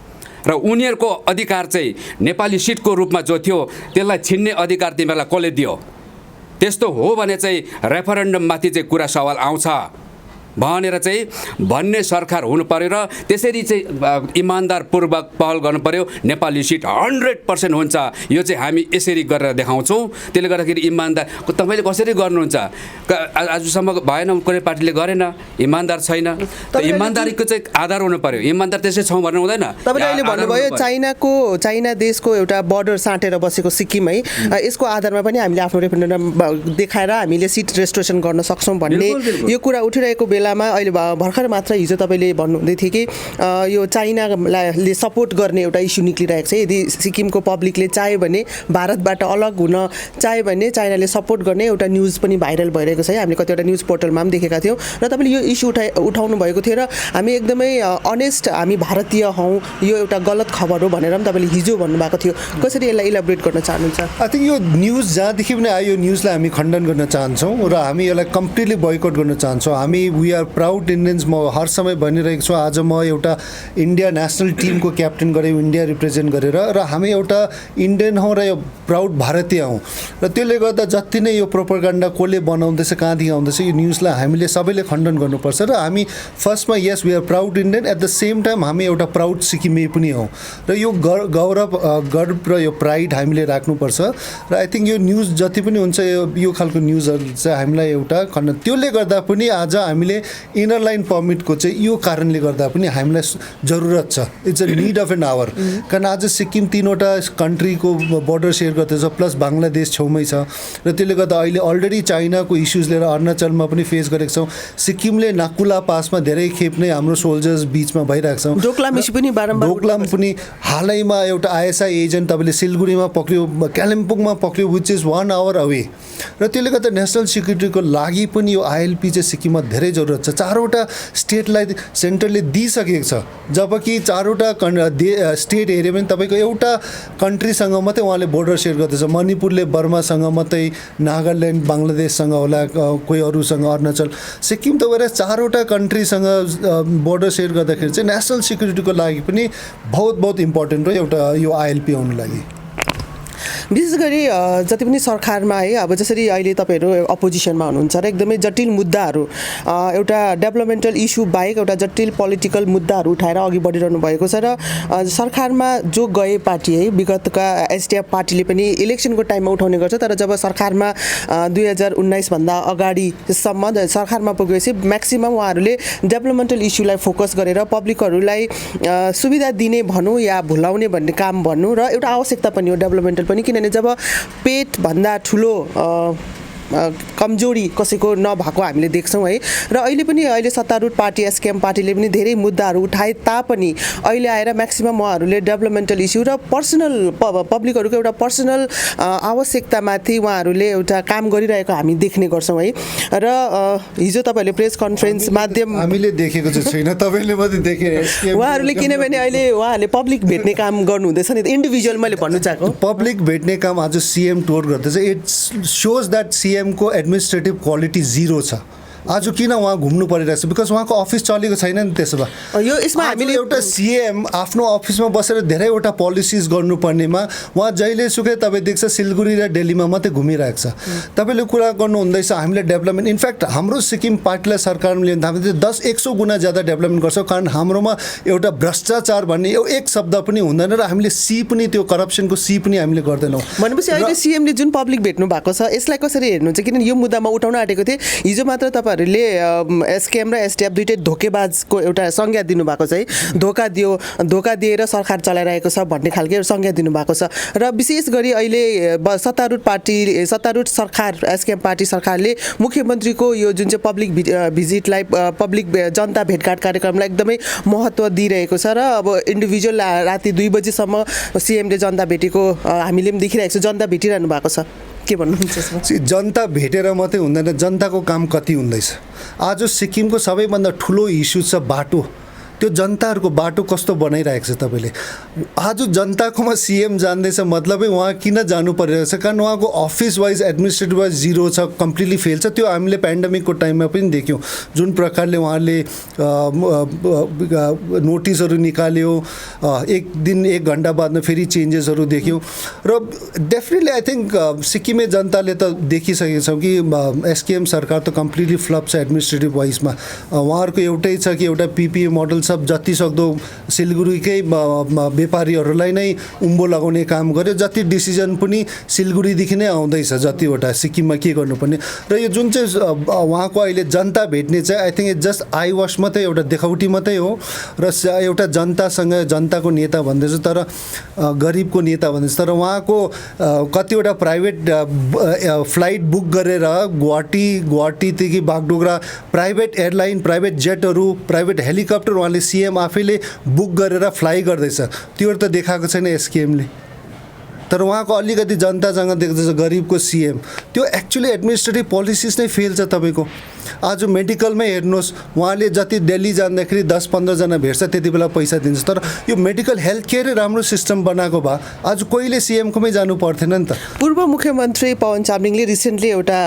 र उनीहरूको अधिकार चाहिँ नेपाली सिटको रूपमा जो थियो त्यसलाई छिन्ने अधिकार तिमीहरूलाई कसले दियो? त्यस्तो हो भने चाहिँ रेफरेन्डममाथि चाहिँ कुरा सवाल आउँछ भनेर चाहिँ भन्ने सरकार हुनु पर्यो र त्यसरी चाहिँ इमान्दारपूर्वक पहल गर्नु पर्यो। नेपाली सिट 100% हुन्छ, यो चाहिँ हामी यसरी गरेर देखाउँछौँ। त्यसले गर्दाखेरि इमान्दार तपाईँले कसरी गर्नुहुन्छ? आजसम्म भएन, कुनै पार्टीले गरेन, इमान्दार छैन। इमान्दारीको चाहिँ आधार हुनु पर्यो। इमान्दार त्यसै छौँ भन्नु हुँदैन। तपाईँले अहिले भन्नुभयो चाइना देशको एउटा बर्डर साटेर बसेको सिक्किम है, यसको आधारमा पनि हामीले आफ्नो रेफरेन्डम देखाएर हामीले सिट रेस्ट्रिक्सन गर्न सक्छौँ भन्ने यो कुरा उठिरहेको बेलामा अहिले भर्खर मात्र हिजो तपाईँले भन्नुहुँदै थियो कि यो चाइनाले सपोर्ट गर्ने एउटा इस्यु निक्लिरहेको छ। यदि सिक्किमको पब्लिकले चाह्यो भने भारतबाट अलग हुन चाह्यो भने चाइनाले सपोर्ट गर्ने एउटा न्युज पनि भाइरल भइरहेको छ है। हामीले कतिवटा न्युज पोर्टलमा पनि देखेका थियौँ र तपाईँले यो इस्यु उठाउनु भएको थियो र हामी एकदमै अनेस्ट, हामी भारतीय हौँ, यो एउटा गलत खबर हो भनेर पनि तपाईँले हिजो भन्नुभएको थियो। कसरी यसलाई इलाबोरेट गर्न चाहनुहुन्छ? आई थिङ्क यो न्युज जहाँदेखि पनि आयो यो न्युजलाई हामी खण्डन गर्न चाहन्छौँ र हामी यसलाई कम्प्लिटली बोयकट गर्न चाहन्छौँ। हामी वी आर प्राउड इन्डियन्स। म हर समय भनिरहेको छु, आज म एउटा इन्डिया नेसनल टिमको क्याप्टेन गरेँ इन्डिया रिप्रेजेन्ट गरेर, र हामी एउटा इन्डियन हौँ र यो प्राउड भारतीय हौँ। र त्यसले गर्दा जति नै यो प्रोपागेन्डा कसले बनाउँदैछ, कहाँदेखि आउँदैछ, यो न्युजलाई हामीले सबैले खण्डन गर्नुपर्छ। र हामी फर्स्टमा yes we are proud Indian, at the same time हामी एउटा प्राउड सिक्किमे पनि हौँ र यो गर्व र यो प्राइड हामीले राख्नुपर्छ। र आई थिङ्क यो न्युज जति पनि हुन्छ यो खालको न्युजहरू चाहिँ हामीलाई एउटा खण्डन, त्यसले गर्दा पनि आज हामीले इनर लाइन पर्मिटको चाहिँ यो कारणले गर्दा पनि हामीलाई जरुरत छ। It's a need of an hour. कारण आज सिक्किम 3वटा कन्ट्रीको बोर्डर सेयर गर्दैछ, प्लस बङ्गलादेश छेउमै छ र त्यसले गर्दा अहिले अलरेडी चाइनाको इस्युज लिएर अरुणाचलमा पनि फेस गरेको छौँ। सिक्किमले नाकुला पासमा धेरै खेप नै हाम्रो सोल्जर्स बिचमा भइरहेको छ। डोक्लाम पनि हालैमा एउटा ISI एजेन्ट तपाईँले सिलगढीमा पक्रियो, कालिम्पोङमा पक्रियो, विच इज 1 आवर अवे। र त्यसले गर्दा नेसनल सिक्युरिटीको लागि पनि यो ILP चाहिँ सिक्किममा धेरै जरुरत जरुरत छ। चारवटा स्टेटलाई सेन्टरले दिइसकेको छ, जबकि चारवटा स्टेट हेऱ्यो भने तपाईँको एउटा कन्ट्रीसँग मात्रै उहाँले बोर्डर सेयर गर्दैछ। मणिपुरले बर्मासँग मात्रै, नागाल्यान्ड बङ्गलादेशसँग होला, कोही अरूसँग अरुणाचल, सिक्किम त गएर चारवटा कन्ट्रीसँग बोर्डर सेयर गर्दाखेरि चाहिँ नेसनल सिक्युरिटीको लागि पनि बहुत इम्पोर्टेन्ट हो एउटा यो आइएलपी आउनु लागि। विशेष गरी जति पनि सरकारमा है, अब जसरी अहिले तपाईँहरू अपोजिसनमा हुनुहुन्छ र एकदमै जटिल मुद्दाहरू, एउटा डेभलपमेन्टल इस्यु बाहेक एउटा जटिल पोलिटिकल मुद्दाहरू उठाएर अघि बढिरहनु भएको छ र सरकारमा जो गए पार्टी है, विगतका एसडिएफ पार्टीले पनि इलेक्सनको टाइममा उठाउने गर्छ, तर जब सरकारमा 2019 भन्दा अगाडिसम्म सरकारमा पुगेपछि म्याक्सिमम उहाँहरूले डेभलपमेन्टल इस्युलाई फोकस गरेर पब्लिकहरूलाई सुविधा दिने भनौँ या भुलाउने भन्ने काम भन्नु, र एउटा आवश्यकता पनि हो डेभलपमेन्टल पनि, किनभने जब पेटभन्दा ठुलो कमजोरी कसैको नभएको हामीले देख्छौँ है। र अहिले सत्तारूढ पार्टी एसकेएम पार्टीले पनि धेरै मुद्दाहरू उठाए तापनि अहिले आएर म्याक्सिमम उहाँहरूले डेभलपमेन्टल इस्यु र पर्सनल पब्लिकहरूको एउटा पर्सनल आवश्यकतामाथि उहाँहरूले एउटा काम गरिरहेको हामी देख्ने गर्छौँ है। र हिजो तपाईँहरूले प्रेस कन्फरेन्स माध्यम हामीले देखेको चाहिँ छैन, तपाईँले मात्रै देखे उहाँहरूले, किनभने अहिले उहाँहरूले पब्लिक भेट्ने काम गर्नुहुँदैछ नि, इन्डिभिजुअल मैले भन्नु चाहेको पब्लिक भेट्ने काम आज सिएम टुर गर्दैछ। इट सोज द्याट सिएम को एडमिनिस्ट्रेटिभ क्वालिटी जिरो छ। आज किन उहाँ घुम्नु परिरहेको छ? बिकज उहाँको अफिस चलेको छैन नि। त्यसो भए यो यसमा हामीले एउटा सिएम आफ्नो अफिसमा बसेर धेरैवटा पोलिसिज गर्नुपर्नेमा उहाँ जहिले सुकै तपाईँ देख्छ सिलगढी र दिल्लीमा मात्रै घुमिरहेको छ। तपाईँले कुरा गर्नु हुँदैछ हामीले डेभलपमेन्ट, इनफ्याक्ट हाम्रो सिक्किम पार्टीलाई सरकारमा लियो भने हामीले 10-100 गुणा ज्यादा डेभलपमेन्ट गर्छौँ, कारण हाम्रोमा एउटा भ्रष्टाचार भन्ने एक शब्द पनि हुँदैन र हामीले सी पनि त्यो करप्सनको सी पनि हामीले गर्दैनौँ। भनेपछि अहिले सिएमले जुन पब्लिक भेट्नु भएको छ यसलाई कसरी हेर्नुहुन्छ? किनभने यो मुद्दामा उठाउन आँटेको थिएँ हिजो मात्र तपाईँ एसकेएम र एसडिएफ दुइटै धोकेबाजको एउटा संज्ञा दिनुभएको छ है। धोका दिएर सरकार चलाइरहेको छ भन्ने खालको संज्ञा दिनुभएको छ। र विशेष गरी अहिले सत्तारूढ सरकार एसकेएम पार्टी सरकारले मुख्यमन्त्रीको यो जुन चाहिँ पब्लिक भिजिटलाई, पब्लिक जनता भेटघाट कार्यक्रमलाई एकदमै महत्त्व दिइरहेको छ। र अब इन्डिभिजुअल राति 2 बजीसम्म सिएमले जनता भेटेको हामीले पनि देखिरहेको छ, जनता भेटिरहनु भएको छ। के भन्नुहुन्छ? जनता भेटेर मात्रै हुँदैन, जनताको काम कति हुँदैछ। आज सिक्किमको सबैभन्दा ठुलो इस्यु छ बाटो। त्यो जनताहरूको बाटो कस्तो बनाइरहेको छ तपाईँले? आज जनताकोमा सिएम जान्दैछ मतलबै उहाँ किन जानु परिरहेको छ? कारण उहाँको office wise administrative wise zero छ, कम्प्लिटली फेल छ। त्यो हामीले पेन्डेमिकको टाइममा पनि देख्यौँ, जुन प्रकारले उहाँले नोटिसहरू निकाल्यो, एक दिन 1 घन्टा बादमा फेरि चेन्जेसहरू देख्यौँ। र डेफिनेटली आई थिङ्क सिक्किमे जनताले त देखिसकेको छौँ कि एसकेएम सरकार त कम्प्लिटली फ्लप छ एडमिनिस्ट्रेटिभ वाइजमा। उहाँहरूको एउटै छ कि एउटा पिपिए मोडल सब जति सक्दो सिलगढीकै व्यापारीहरूलाई नै उम्बो लगाउने काम गर्यो। जति डिसिजन पनि सिलगढीदेखि नै आउँदैछ, जतिवटा सिक्किममा के गर्नुपर्ने। र यो जुन चाहिँ उहाँको अहिले जनता भेट्ने चाहिँ I think it just I was मात्रै, एउटा देखाउटी मात्रै हो। र एउटा जनतासँग जनताको नेता भन्दैछ तर गरिबको नेता भन्दैछ, तर उहाँको कतिवटा प्राइभेट फ्लाइट बुक गरेर गुवाहाटीदेखि बागडोगरा प्राइभेट एयरलाइन, प्राइभेट जेटहरू, प्राइभेट हेलिकप्टर उहाँले सिएम आफैले बुक गरेर फ्लाइ गर्दैछ। त्यो त देखाएको छैन एसकेएमले। तर उहाँको अलिकति जनतासँग देख्दैछ गरिबको सिएम। त्यो एक्चुअली एडमिनिस्ट्रेटिभ पोलिसिस नै फेल छ तपाईँको। आज मेडिकलमै हेर्नुहोस्, उहाँले जति दिल्ली जाँदाखेरि 10-15 जना भेट्छ त्यति बेला पैसा दिन्छ। तर यो मेडिकल हेल्थ केयरै राम्रो सिस्टम बनाएको भए आज कोहीले सिएमकोमै जानु पर्थेन नि त। पूर्व मुख्यमन्त्री पवन चामलिङले रिसेन्टली एउटा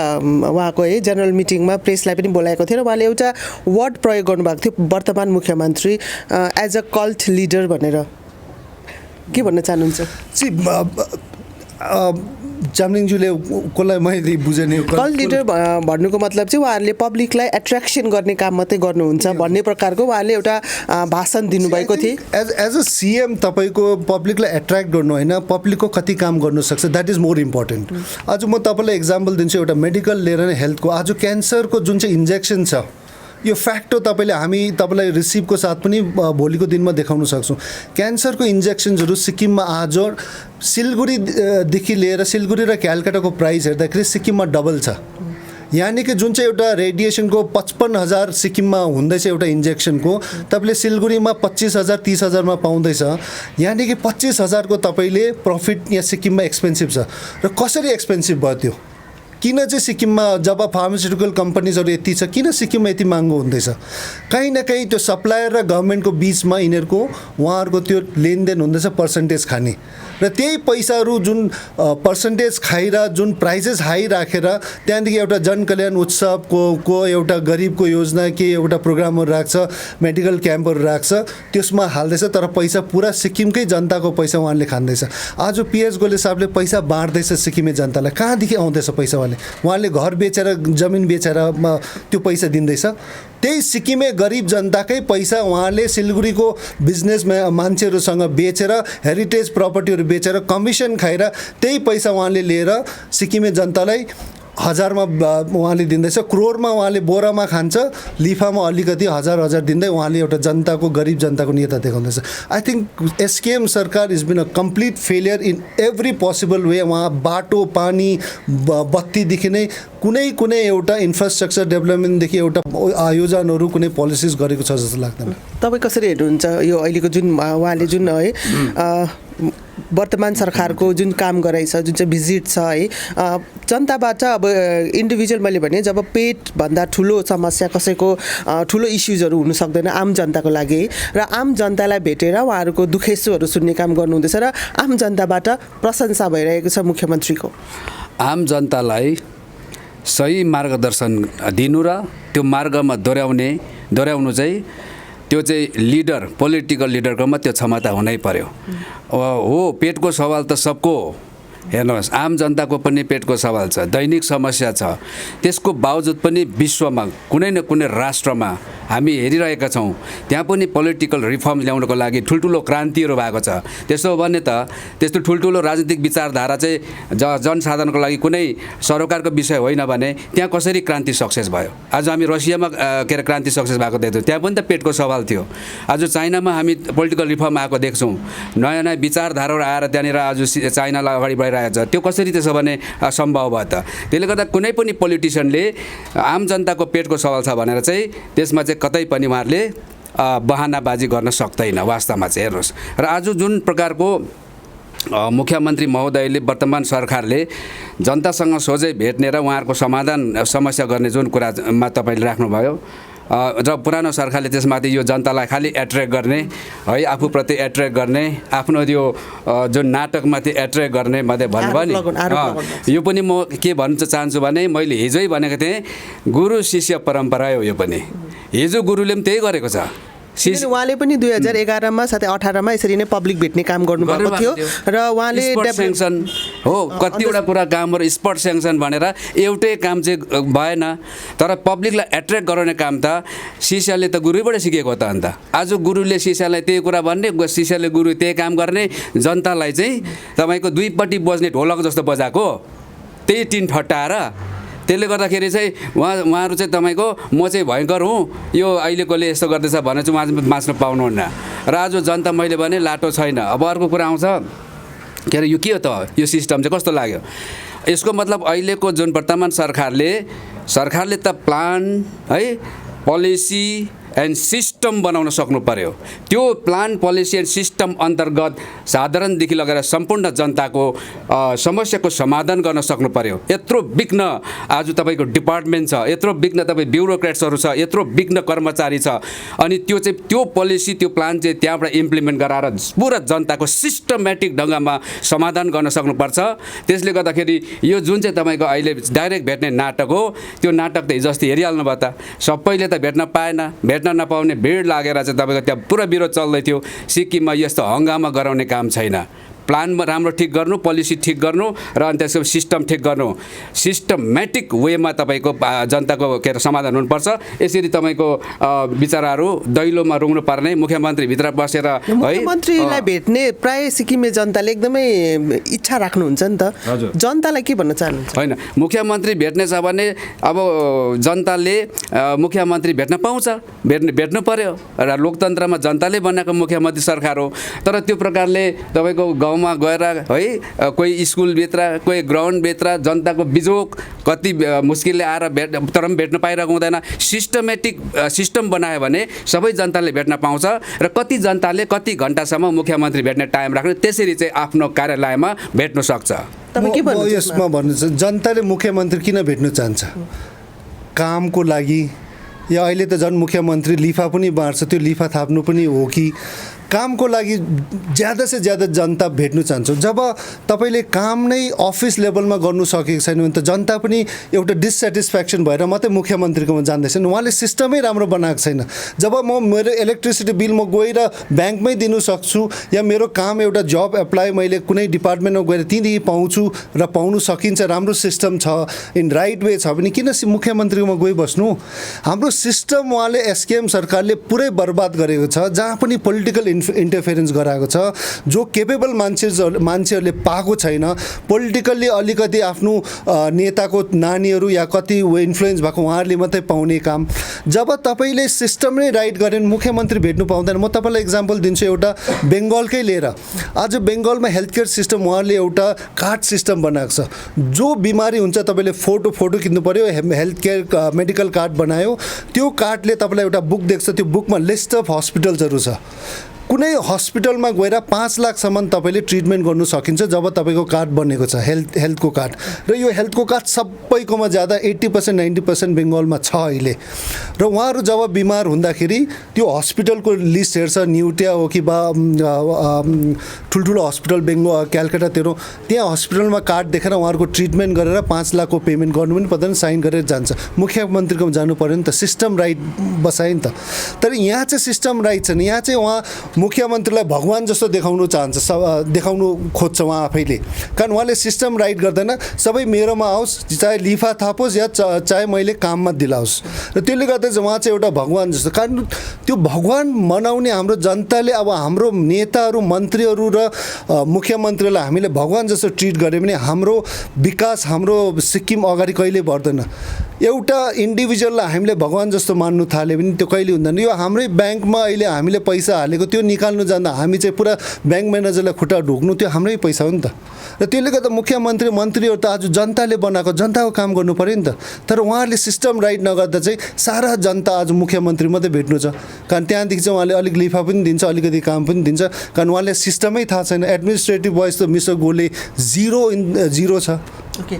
उहाँको है जेनरल मिटिङमा प्रेसलाई पनि बोलाएको थियो र उहाँले एउटा वर्ड प्रयोग गर्नुभएको थियो, वर्तमान मुख्यमन्त्री एज अ कल्ट लिडर भनेर। के भन्न चाहनुहुन्छ? चामलिङज्यूले कसलाई मैले बुझेन। कल्ट लिडर भन्नुको मतलब चाहिँ उहाँहरूले पब्लिकलाई एट्र्याक्सन गर्ने काम मात्रै गर्नुहुन्छ भन्ने प्रकारको उहाँले एउटा भाषण दिनुभएको थियो। एज अ सिएम तपाईँको पब्लिकलाई एट्र्याक्ट गर्नु होइन, पब्लिकको कति काम गर्नु सक्छ द्याट इज मोर इम्पोर्टेन्ट। आज म तपाईँलाई इक्जाम्पल दिन्छु, एउटा मेडिकल लिएर नै हेल्थको। आज क्यान्सरको जुन चाहिँ इन्जेक्सन छ यो फ्याक्ट हो, तपाईँलाई रिसिभको साथ पनि भोलिको दिनमा देखाउन सक्छौँ। क्यान्सरको इन्जेक्सन्सहरू सिक्किममा आज सिलगढीदेखि लिएर सिलगढी र क्यालकाटाको प्राइस हेर्दाखेरि सिक्किममा डबल छ। यानि कि जुन चाहिँ एउटा रेडिएसनको 55,000 सिक्किममा हुँदैछ एउटा इन्जेक्सनको, तपाईँले सिलगढीमा 25,000 30,000मा पाउँदैछ। यानि कि 25,000को तपाईँले प्रफिट यहाँ सिक्किममा एक्सपेन्सिभ छ। र कसरी एक्सपेन्सिभ भयो त्यो? किन चाहिँ सिक्किममा जब फार्मास्युटिकल कम्पनीजहरू यति छ किन सिक्किममा यति महँगो हुँदैछ? कहीँ न कहीँ त्यो सप्लायर र गभर्मेन्टको बिचमा यिनीहरूको उहाँहरूको त्यो लेनदेन हुँदैछ पर्सेन्टेज खाने, र त्यही पैसाहरू जुन पर्सेन्टेज खाएर जुन प्राइसेस हाई राखेर त्यहाँदेखि एउटा जनकल्याण उत्सवको एउटा गरिबको योजना के एउटा प्रोग्रामहरू राख्छ, मेडिकल क्याम्पहरू राख्छ, त्यसमा हाल्दैछ, तर पैसा पुरा सिक्किमकै जनताको पैसा उहाँले खाँदैछ। आज पिएस गोले साहबले पैसा बाँड्दैछ सिक्किमे जनतालाई, कहाँदेखि आउँदैछ पैसा? उहाँले घर बेचेर जमिन बेचेर त्यो पैसा दिँदैछ। त्यही सिक्किमे गरिब जनताकै पैसा उहाँले सिलगढीको बिजनेसमा मान्छेहरूसँग बेचेर हेरिटेज प्रपर्टीहरू बेचेर कमिसन खाएर त्यही पैसा उहाँले लिएर सिक्किमे जनतालाई हजारमा उहाँले दिँदैछ, करोडमा उहाँले बोरामा खान्छ, लिफामा अलिकति हजार दिँदै उहाँले एउटा जनताको गरिब जनताको नेता देखाउँदैछ। आई थिङ्क एसकेएम सरकार is been a complete failure in every possible way. उहाँ बाटो, पानी, बत्तीदेखि नै कुनै एउटा इन्फ्रास्ट्रक्चर डेभलपमेन्टदेखि एउटा आयोजनहरू कुनै पोलिसिज गरेको छ जस्तो लाग्दैन। तपाईँ कसरी हेर्नुहुन्छ यो अहिलेको जुन उहाँले जुन है वर्तमान सरकारको जुन काम गराइछ, जुन चाहिँ भिजिट छ है, जनताबाट अब इन्डिभिजुअल मैले भने जब पेटभन्दा ठुलो समस्या कसैको ठुलो इस्युजहरू हुनु सक्दैन आम जनताको लागि, र आम जनतालाई भेटेर उहाँहरूको दुखेसोहरू सुन्ने काम गर्नुहुँदैछ र आम जनताबाट प्रशंसा भइरहेको छ मुख्यमन्त्रीको। आम जनतालाई सही मार्गदर्शन दिनु र त्यो मार्गमा दोहोऱ्याउनु चाहिँ त्यो चाहिँ लिडर, पोलिटिकल लिडरकोमा त्यो क्षमता हुनै पर्यो। हो, पेटको सवाल त सबको हो। हेर्नुहोस्, आम जनताको पनि पेटको सवाल छ, दैनिक समस्या छ। त्यसको बावजुद पनि विश्वमा कुनै न कुनै राष्ट्रमा हामी हेरिरहेका छौँ त्यहाँ पनि पोलिटिकल रिफर्म ल्याउनको लागि ठुल्ठुलो क्रान्तिहरू भएको छ। त्यसो भने त त्यस्तो ठुल्ठुलो राजनीतिक विचारधारा चाहिँ जनसाधारणको लागि कुनै सरोकारको विषय होइन भने त्यहाँ कसरी क्रान्ति सक्सेस भयो? आज हामी रसियामा के अरे क्रान्ति सक्सेस भएको देख्छौँ, त्यहाँ पनि त पेटको सवाल थियो। आज चाइनामा हामी पोलिटिकल रिफर्म आएको देख्छौँ, नयाँ नयाँ विचारधाराहरू आएर त्यहाँनिर आज चाइनालाई अगाडि बढिरहेको छ। त्यो कसरी त्यसो भने सम्भव भयो त? त्यसले गर्दा कुनै पनि पोलिटिसियनले आम जनताको पेटको सवाल छ भनेर चाहिँ त्यसमा चाहिँ कतै पनि उहाँहरूले बहानाबाजी गर्न सक्दैन वास्तवमा चाहिँ। हेर्नुहोस्, र आज जुन प्रकारको मुख्यमन्त्री महोदयले वर्तमान सरकारले जनतासँग सोझै भेट्ने र उहाँहरूको समाधान समस्या गर्ने जुन कुरामा तपाईँले राख्नुभयो, र पुरानो सरकारले त्यसमाथि यो जनतालाई खालि एट्र्याक्ट गर्ने है, आफूप्रति एट्र्याक्ट गर्ने, आफ्नो यो जुन नाटकमाथि एट्र्याक्ट गर्ने मात्रै भन्नुभयो नि। यो पनि म के भन्न चाहन्छु भने मैले हिजै भनेको थिएँ, गुरु शिष्य परम्परा हो। यो पनि हिजो गुरुले पनि त्यही गरेको छ। उहाँले पनि 2011मा साथै 18मा यसरी नै पब्लिक भेट्ने काम गर्नुभएको थियो र उहाँले स्याङ्सन हो, कतिवटा कुरा कामहरू स्पट स्याङ्सन भनेर एउटै काम चाहिँ भएन, तर पब्लिकलाई एट्र्याक्ट गराउने काम त शिष्यले त गुरुबाट सिकेको त। अन्त आज गुरुले शिष्यलाई त्यही कुरा भन्ने, शिष्यले गुरु त्यही काम गर्ने, जनतालाई चाहिँ तपाईँको दुईपट्टि बज्ने ढोलक जस्तो बजाएको त्यही टिन ठट्टाएर। त्यसले गर्दाखेरि चाहिँ उहाँहरू चाहिँ तपाईँको म चाहिँ भयङ्कर हुँ, यो अहिलेकोले यस्तो गर्दैछ भने चाहिँ उहाँ चाहिँ बाँच्न पाउनुहुन्न। र आज जनता मैले भने लाटो छैन। अब अर्को कुरा आउँछ, के अरे यो के हो त, यो सिस्टम चाहिँ कस्तो लाग्यो? यसको मतलब अहिलेको जुन वर्तमान सरकारले त प्लान है, पोलिसी एन्ड सिस्टम बनाउन सक्नु पर्यो। त्यो प्लान, पोलिसी एन्ड सिस्टम अन्तर्गत साधारणदेखि लगेर सम्पूर्ण जनताको समस्याको समाधान गर्न सक्नु पर्यो। यत्रो विघ्न आज तपाईँको डिपार्टमेन्ट छ, यत्रो विघ्न तपाईँ ब्युरोक्रेट्सहरू छ, यत्रो विघ्न कर्मचारी छ, अनि त्यो चाहिँ त्यो पोलिसी, त्यो प्लान चाहिँ त्यहाँबाट इम्प्लिमेन्ट गराएर पुरा जनताको सिस्टमेटिक ढङ्गमा समाधान गर्न सक्नुपर्छ। त्यसले गर्दाखेरि यो जुन चाहिँ तपाईँको अहिले डाइरेक्ट भेट्ने नाटक हो, त्यो नाटक त हिजो अस्ति हेरिहाल्नु भयो त। सबैले त भेट्न पाएन, भेट्न नपाउने भिड लागेर चाहिँ तपाईँको त्यहाँ पुरा विरोध चल्दै थियो। सिक्किममा यस्तो हङ्गामा गराउने काम छैन। प्लान राम्रो ठिक गर्नु, पोलिसी ठिक गर्नु, र अनि त्यसको सिस्टम ठिक गर्नु, सिस्टमेटिक वेमा तपाईँको जनताको के अरे समाधान हुनुपर्छ। यसरी तपाईँको विचाराहरू दैलोमा रुङ्नु पर्ने, मुख्यमन्त्रीभित्र बसेर है मुख्यमन्त्रीलाई भेट्ने प्राय सिक्किमे जनताले एकदमै इच्छा राख्नुहुन्छ नि त। जनतालाई के भन्न चाहनुहुन्छ? होइन, मुख्यमन्त्री भेट्ने छ भने अब जनताले मुख्यमन्त्री भेट्न पाउँछ, भेट्नु पर्यो। र लोकतन्त्रमा जनताले बनाएको मुख्यमन्त्री सरकार हो। तर त्यो प्रकारले तपाईँको गाउँमा गएर है, कोही स्कुलभित्र, कोही ग्राउन्डभित्र जनताको बिजोक कति मुस्किलले आएर तर पनि भेट्न पाइरहेको हुँदैन। सिस्टम बनायो भने सबै जनताले भेट्न पाउँछ, र कति जनताले कति घन्टासम्म मुख्यमन्त्री भेट्ने टाइम राख्ने, त्यसरी चाहिँ आफ्नो कार्यालयमा भेट्न सक्छ। तपाईँ के भन्नुहुन्छ यसमा भन्नु छ जनताले मुख्यमन्त्री किन भेट्न चाहन्छ कामको लागि या अहिले त झन् मुख्यमन्त्री लिफा पनि बाँड्छ त्यो लिफा थाप्नु पनि हो कि कामको लागि ज्यादा से ज्यादा जनता भेट्नु चाहन्छ जब तपाईँले काम नै अफिस लेभलमा गर्नु सकेको छैन भने त जनता पनि एउटा डिससेटिस्फ्याक्सन भएर मात्रै मुख्यमन्त्रीकोमा जान्दैछन् उहाँले सिस्टमै राम्रो बनाएको छैन जब म मेरो इलेक्ट्रिसिटी बिल म गएर ब्याङ्कमै दिनु सक्छु या मेरो काम एउटा जब एप्लाई मैले कुनै डिपार्टमेन्टमा गएर त्यहीँदेखि पाउँछु र पाउनु सकिन्छ राम्रो सिस्टम छ इन राइट वे छ भने किन मुख्यमन्त्रीकोमा गइबस्नु हाम्रो सिस्टम उहाँले एसकेएम सरकारले पुरै बर्बाद गरेको छ जहाँ पनि पोलिटिकल इन्टरफेरेन्स गराएको छ जो केपेबल मान्छेहरूले पाएको छैन पोलिटिकल्ली अलिकति आफ्नो नेताको नानीहरू या कति इन्फ्लुएन्स भएको उहाँहरूले मात्रै पाउने काम जब तपाईँले सिस्टम नै राइट गऱ्यो भने मुख्यमन्त्री भेट्नु पाउँदैन म तपाईँलाई इक्जाम्पल दिन्छु एउटा बेङ्गलकै लिएर आज बेङ्गलमा हेल्थ केयर सिस्टम उहाँहरूले एउटा कार्ड सिस्टम बनाएको छ जो बिमारी हुन्छ तपाईँले फोटो किन्नु पऱ्यो हेल्थ केयर मेडिकल कार्ड बनायो त्यो कार्डले तपाईँलाई एउटा बुक देख्छ त्यो बुकमा लिस्ट अफ हस्पिटल्सहरू छ कुनै हस्पिटलमा गएर 5 लाखसम्म तपाईँले ट्रिटमेन्ट गर्नु सकिन्छ जब तपाईँको कार्ड बनेको छ हेल्थको कार्ड र यो हेल्थको कार्ड सबैकोमा ज्यादा 80% 90% बेङ्गलमा छ अहिले र उहाँहरू जब बिमार हुँदाखेरि त्यो हस्पिटलको लिस्ट हेर्छ न्युटिया हो कि बा ठुल्ठुलो हस्पिटल बेङ्गल क्यालकाटातिर त्यहाँ हस्पिटलमा कार्ड देखेर उहाँहरूको ट्रिटमेन्ट गरेर 5 लाखको पेमेन्ट गर्नु पनि पर्दैन साइन गरेर जान्छ मुख्यमन्त्रीकोमा जानु पऱ्यो नि त सिस्टम राइट बसायो नि त तर यहाँ चाहिँ सिस्टम राइट छैन यहाँ चाहिँ उहाँ मुख्यमन्त्रीलाई भगवान जस्तो देखाउनु खोज्छ उहाँ आफैले कारण उहाँले सिस्टम राइट गर्दैन सबै मेरोमा आओस् चाहे लिफा थापोस् या चाहे मैले काममा दिलाओस् र त्यसले गर्दा चाहिँ उहाँ चाहिँ एउटा भगवान जस्तो कारण त्यो भगवान मनाउने हाम्रो जनताले अब हाम्रो नेताहरू मन्त्रीहरू र मुख्यमन्त्रीलाई हामीले भगवान जस्तो ट्रिट गऱ्यो भने हाम्रो विकास हाम्रो सिक्किम अगाडि कहिले बढ्दैन एउटा इन्डिभिजुअललाई हामीले भगवान जस्तो मान्नु थाल्यो भने त्यो कहिले हुँदैन यो हाम्रै ब्याङ्कमा अहिले हामीले पैसा हालेको त्यो निकाल्नु जाँदा हामी चाहिँ पुरा ब्याङ्क म्यानेजरलाई खुट्टा ढोक्नु त्यो हाम्रै पैसा हो नि त र त्यसले गर्दा मन्त्रीहरू त आज जनताले बनाएको जनताको काम गर्नु पऱ्यो नि त तर उहाँहरूले सिस्टम राइट नगर्दा चाहिँ सारा जनता आज मुख्यमन्त्री मात्रै भेट्नु छ कारण त्यहाँदेखि चाहिँ उहाँले अलिक लिफा पनि दिन्छ अलिकति काम पनि दिन्छ कारण उहाँले सिस्टमै थाहा छैन एडमिनिस्ट्रेटिभ वाइज त मिस्टर गोले जिरो छ ओके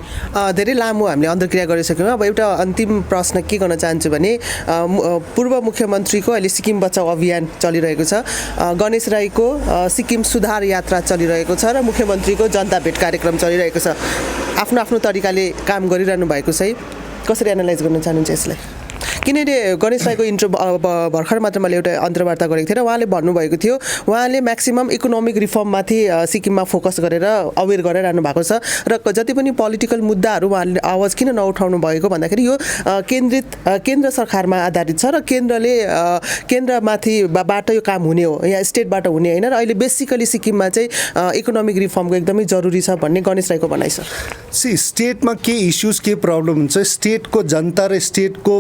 धेरै लामो हामीले अन्तर्क्रिया गरिसक्यौँ अब एउटा अन्तिम प्रश्न के गर्न चाहन्छु भने पूर्व मुख्यमन्त्रीको अहिले सिक्किम बचाउ अभियान चलिरहेको छ गणेश राईको सिक्किम सुधार यात्रा चलिरहेको छ र मुख्यमन्त्रीको जनता भेट कार्यक्रम चलिरहेको छ आफ्नो आफ्नो तरिकाले काम गरिरहनु भएको छ कसरी एनालाइज गर्न चाहनुहुन्छ यसलाई किनभने गणेश राईको भर्खर मात्र मैले एउटा अन्तर्वार्ता गरेको थिएँ र उहाँले भन्नुभएको थियो उहाँले म्याक्सिमम इकोनोमिक रिफर्ममाथि सिक्किममा फोकस गरेर अवेर गराइरहनु भएको छ र जति पनि पोलिटिकल मुद्दाहरू उहाँले आवाज किन नउठाउनु भएको भन्दाखेरि यो केन्द्र सरकारमा आधारित छ र केन्द्रमाथिबाट यो काम हुने हो यहाँ स्टेटबाट हुने होइन र अहिले बेसिकली सिक्किममा चाहिँ इकोनोमिक रिफर्मको एकदमै जरुरी छ भन्ने गणेश राईको भनाइ छ स्टेटमा के इस्युज के प्रब्लम हुन्छ स्टेटको जनता र स्टेटको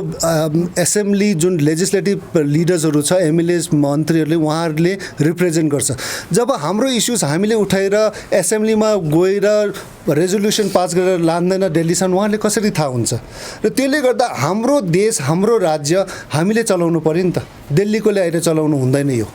एसेम्ब्ली जुन लेजिस्लेटिभ लिडर्सहरू छ एमएलएस मन्त्रीहरूले उहाँहरूले रिप्रेजेन्ट गर्छ जब हाम्रो इस्युज हामीले उठाएर एसेम्ब्लीमा गएर रेजोल्युसन पास गरेर लाँदैन दिल्लीसम्म उहाँले कसरी थाहा हुन्छ र त्यसले गर्दा हाम्रो देश हाम्रो राज्य हामीले चलाउनु पऱ्यो नि त दिल्लीको ल्याएर चलाउनु हुँदैन यो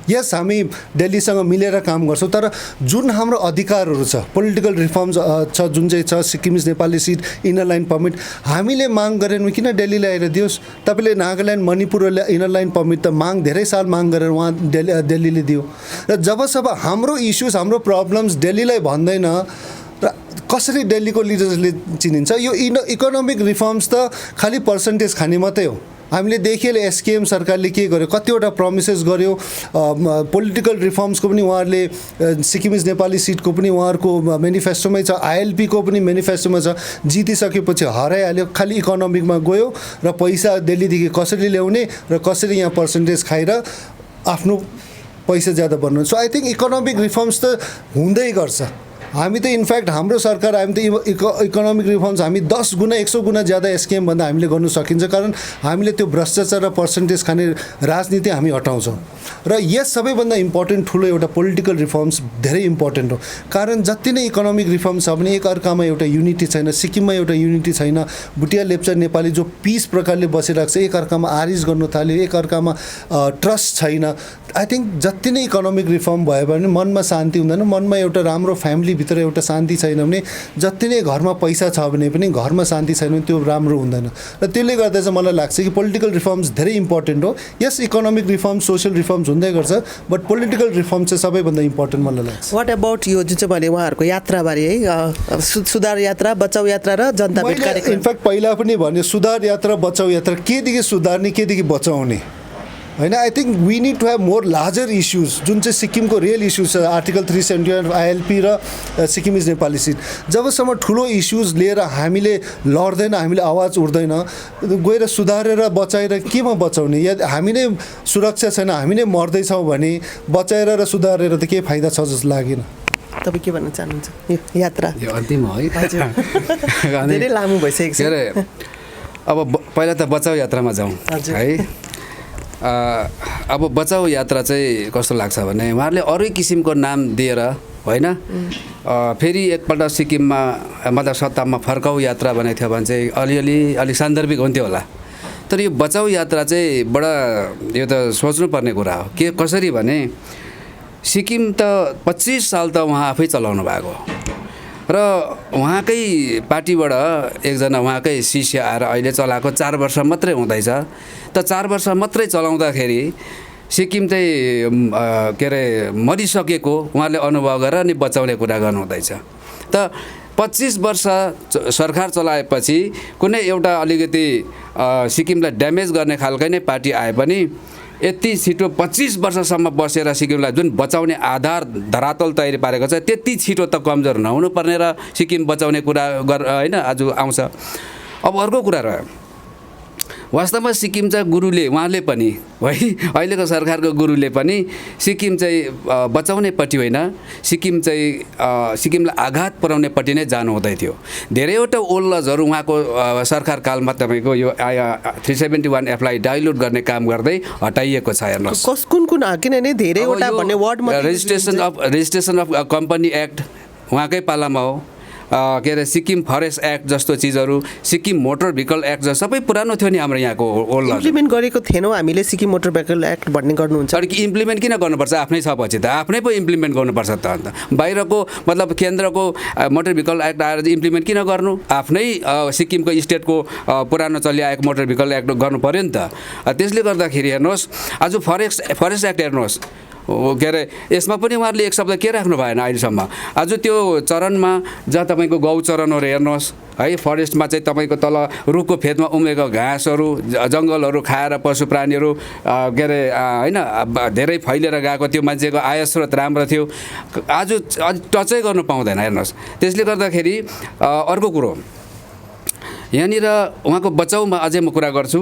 यस हामी दिल्लीसँग मिलेर काम गर्छौँ तर जुन हाम्रो अधिकारहरू छ पोलिटिकल रिफर्म्स छ जुन चाहिँ छ Sikkimese Nepali seat inner line permit हामीले माग गरेनौँ किन दिल्ली ल्याएर दियोस् तपाईँले नागाल्यान्ड मणिपुरले इनर लाइन पर्मिट त धेरै साल माग गरेर उहाँ दिल्लीले दियो र जबसम्म हाम्रो इस्युज हाम्रो प्रब्लम्स दिल्लीलाई भन्दैन र कसरी दिल्लीको लिडर्सले चिनिन्छ यो इकोनोमिक रिफर्म्स त खालि पर्सेन्टेज खाने मात्रै हो हामीले देखिएले एसकेएम सरकारले के गर्यो कतिवटा प्रमिसेस गर्यो पोलिटिकल रिफर्म्सको पनि उहाँहरूले सिक्किमिज नेपाली सिटको पनि उहाँहरूको मेनिफेस्टोमै छ आइएलपीको पनि मेनिफेस्टोमा छ जितिसकेपछि हराइहाल्यो खालि इकोनोमिकमा गयो र पैसा दिल्लीदेखि कसरी ल्याउने र कसरी यहाँ पर्सेन्टेज खाएर आफ्नो पैसा ज्यादा बनाउनु so I think economic reforms त हुँदै गर्छ हामी त इनफ्याक्ट हाम्रो सरकार हामी त इकोनोमिक रिफर्म्स हामी 10 गुणा 100 गुणा ज्यादा एसकेएम भन्दा हामीले गर्न सकिन्छ कारण हामीले त्यो भ्रष्टाचार र पर्सेन्टेज खाने राजनीति हामी हटाउँछौँ र यस सबैभन्दा इम्पोर्टेन्ट ठुलो एउटा पोलिटिकल रिफर्म्स धेरै इम्पोर्टेन्ट हो कारण जति नै इकोनोमिक रिफर्म छ भने एकअर्कामा एउटा युनिटी छैन सिक्किममा एउटा युनिटी छैन भुटिया लेप्चा नेपाली जो पिस प्रकारले बसिरहेको छ एकअर्कामा आरिज गर्नु थाल्यो एकअर्कामा ट्रस्ट छैन आई थिङ्क जति नै इकोनोमिक रिफर्म भयो भने मनमा शान्ति हुँदैन, मनमा एउटा राम्रो फ्यामिलीभित्र एउटा शान्ति छैन भने, जति नै घरमा पैसा छ भने पनि घरमा शान्ति छैन भने त्यो राम्रो हुँदैन। र त्यसले गर्दा चाहिँ मलाई लाग्छ कि पोलिटिकल रिफर्म्स धेरै इम्पोर्टेन्ट हो। यस इकोनोमिक रिफर्म सोसियल रिफर्म्स हुँदै गर्छ, बट पोलिटिकल रिफर्म चाहिँ सबैभन्दा इम्पोर्टेन्ट मलाई लाग्छ। वाट अबाउट यो जुन चाहिँ भने उहाँहरूको यात्राबारे है, सुधार यात्रा, बचाउ यात्रा र जनता भेट कार्यक्रम? इनफ्याक्ट पहिला पनि भन्यो सुधार यात्रा बचाउ यात्रा, केदेखि सुधार्ने केदेखि बचाउने होइन। I think we need to have more larger issues, जुन चाहिँ सिक्किमको रियल इस्युज छ, आर्टिकल 371 आइएलपी र सिक्किम इज नेपाली सिट। जबसम्म ठुलो इस्युज लिएर हामीले लड्दैन, हामीले आवाज उठ्दैन, गएर सुधारेर बचाएर केमा बचाउने? या हामी नै सुरक्षा छैन, हामी नै मर्दैछौँ भने बचाएर र सुधारेर त केही फाइदा छ जस्तो लागेन। तपाईँ के भन्न चाहनुहुन्छ यो यात्रा? यो अन्तिम हो है, धेरै लामो भइसकेको छ। के अरे अब पहिला त बचाउ यात्रामा जाउँ है। अब बचाउ यात्रा चाहिँ कस्तो लाग्छ भने उहाँहरूले अरू किसिमको नाम दिएर होइन, फेरि एकपल्ट सिक्किममा मतलब सत्तामा फर्काउ यात्रा भनेको थियो भने चाहिँ अलिक सान्दर्भिक हुन्थ्यो होला। तर यो बचाउ यात्रा चाहिँ बडा यो त सोच्नुपर्ने कुरा हो। के कसरी भने सिक्किम त 25 साल त उहाँ आफै चलाउनु भएको र उहाँकै पार्टीबाट एकजना उहाँकै शिष्य आएर अहिले चलाएको 4 वर्ष मात्रै हुँदैछ। त 4 वर्ष मात्रै चलाउँदाखेरि सिक्किम चाहिँ के अरे मरिसकेको उहाँले अनुभव गरेर नि बचाउने कुरा गर्नुहुँदैछ। त 25 वर्ष सरकार चलाएपछि कुनै एउटा अलिकति सिक्किमलाई ड्यामेज गर्ने खालकै नै पार्टी आए पनि यति छिटो 25 वर्षसम्म बसेर सिक्किमलाई जुन बचाउने आधार धरातल तयारी पारेको छ त्यति छिटो त कमजोर नहुनुपर्ने र सिक्किम बचाउने कुरा होइन आज आउँछ। अब अर्को कुरा रह्यो, वास्तवमा सिक्किम चाहिँ गुरुले उहाँले पनि है, अहिलेको सरकारको गुरुले पनि सिक्किम चाहिँ बचाउनेपट्टि होइन, सिक्किम चाहिँ सिक्किमलाई आघात पुर्याउनेपट्टि नै जानु हुँदै थियो। धेरैवटा ओल्लजहरू उहाँको सरकार कालमा तपाईँको यो 371 एफलाई डाइल्युट गर्ने काम गर्दै हटाइएको छ। हेर्नुहोस् कुन किनभने धेरैवटा भन्ने वर्डमा रेजिस्ट्रेसन अफ कम्पनी एक्ट उहाँकै पालामा हो, के अरे सिक्किम फरेस्ट एक्ट जस्तो चिजहरू, सिक्किम मोटर भेहिकल एक्ट जस्तो सबै पुरानो थियो नि हाम्रो यहाँको ओल्ड इम्प्लिमेन्ट गरेको थिएनौँ हामीले सिक्किम मोटर भेहिकल एक्ट भन्ने गर्नुहुन्छ। तर इम्प्लिमेन्ट किन गर्नुपर्छ? आफ्नै छ पछि त आफ्नै पो इम्प्लिमेन्ट गर्नुपर्छ त। अन्त बाहिरको मतलब केन्द्रको मोटर भेहिकल एक्ट आएर इम्प्लिमेन्ट किन गर्नु? आफ्नै सिक्किमको स्टेटको पुरानो चलिआएको मोटर भेहिकल एक्ट गर्नु पऱ्यो नि त। त्यसले गर्दाखेरि हेर्नुहोस् आज फरेस्ट एक्ट हेर्नुहोस्, के अरे यसमा पनि उहाँहरूले एक शब्द के राख्नु भएन अहिलेसम्म। आज त्यो चरणमा जहाँ तपाईँको गौ चरणहरू हेर्नुहोस् है, फरेस्टमा चाहिँ तपाईँको तल रुखको फेदमा उम्रेको घाँसहरू जङ्गलहरू खाएर पशु प्राणीहरू के अरे होइन धेरै फैलिएर गएको थियो, मान्छेको आय स्रोत राम्रो थियो, आज टचै गर्नु पाउँदैन। हेर्नुहोस् त्यसले गर्दाखेरि अर्को कुरो यहाँनिर उहाँको बचाउमा अझै म कुरा गर्छु।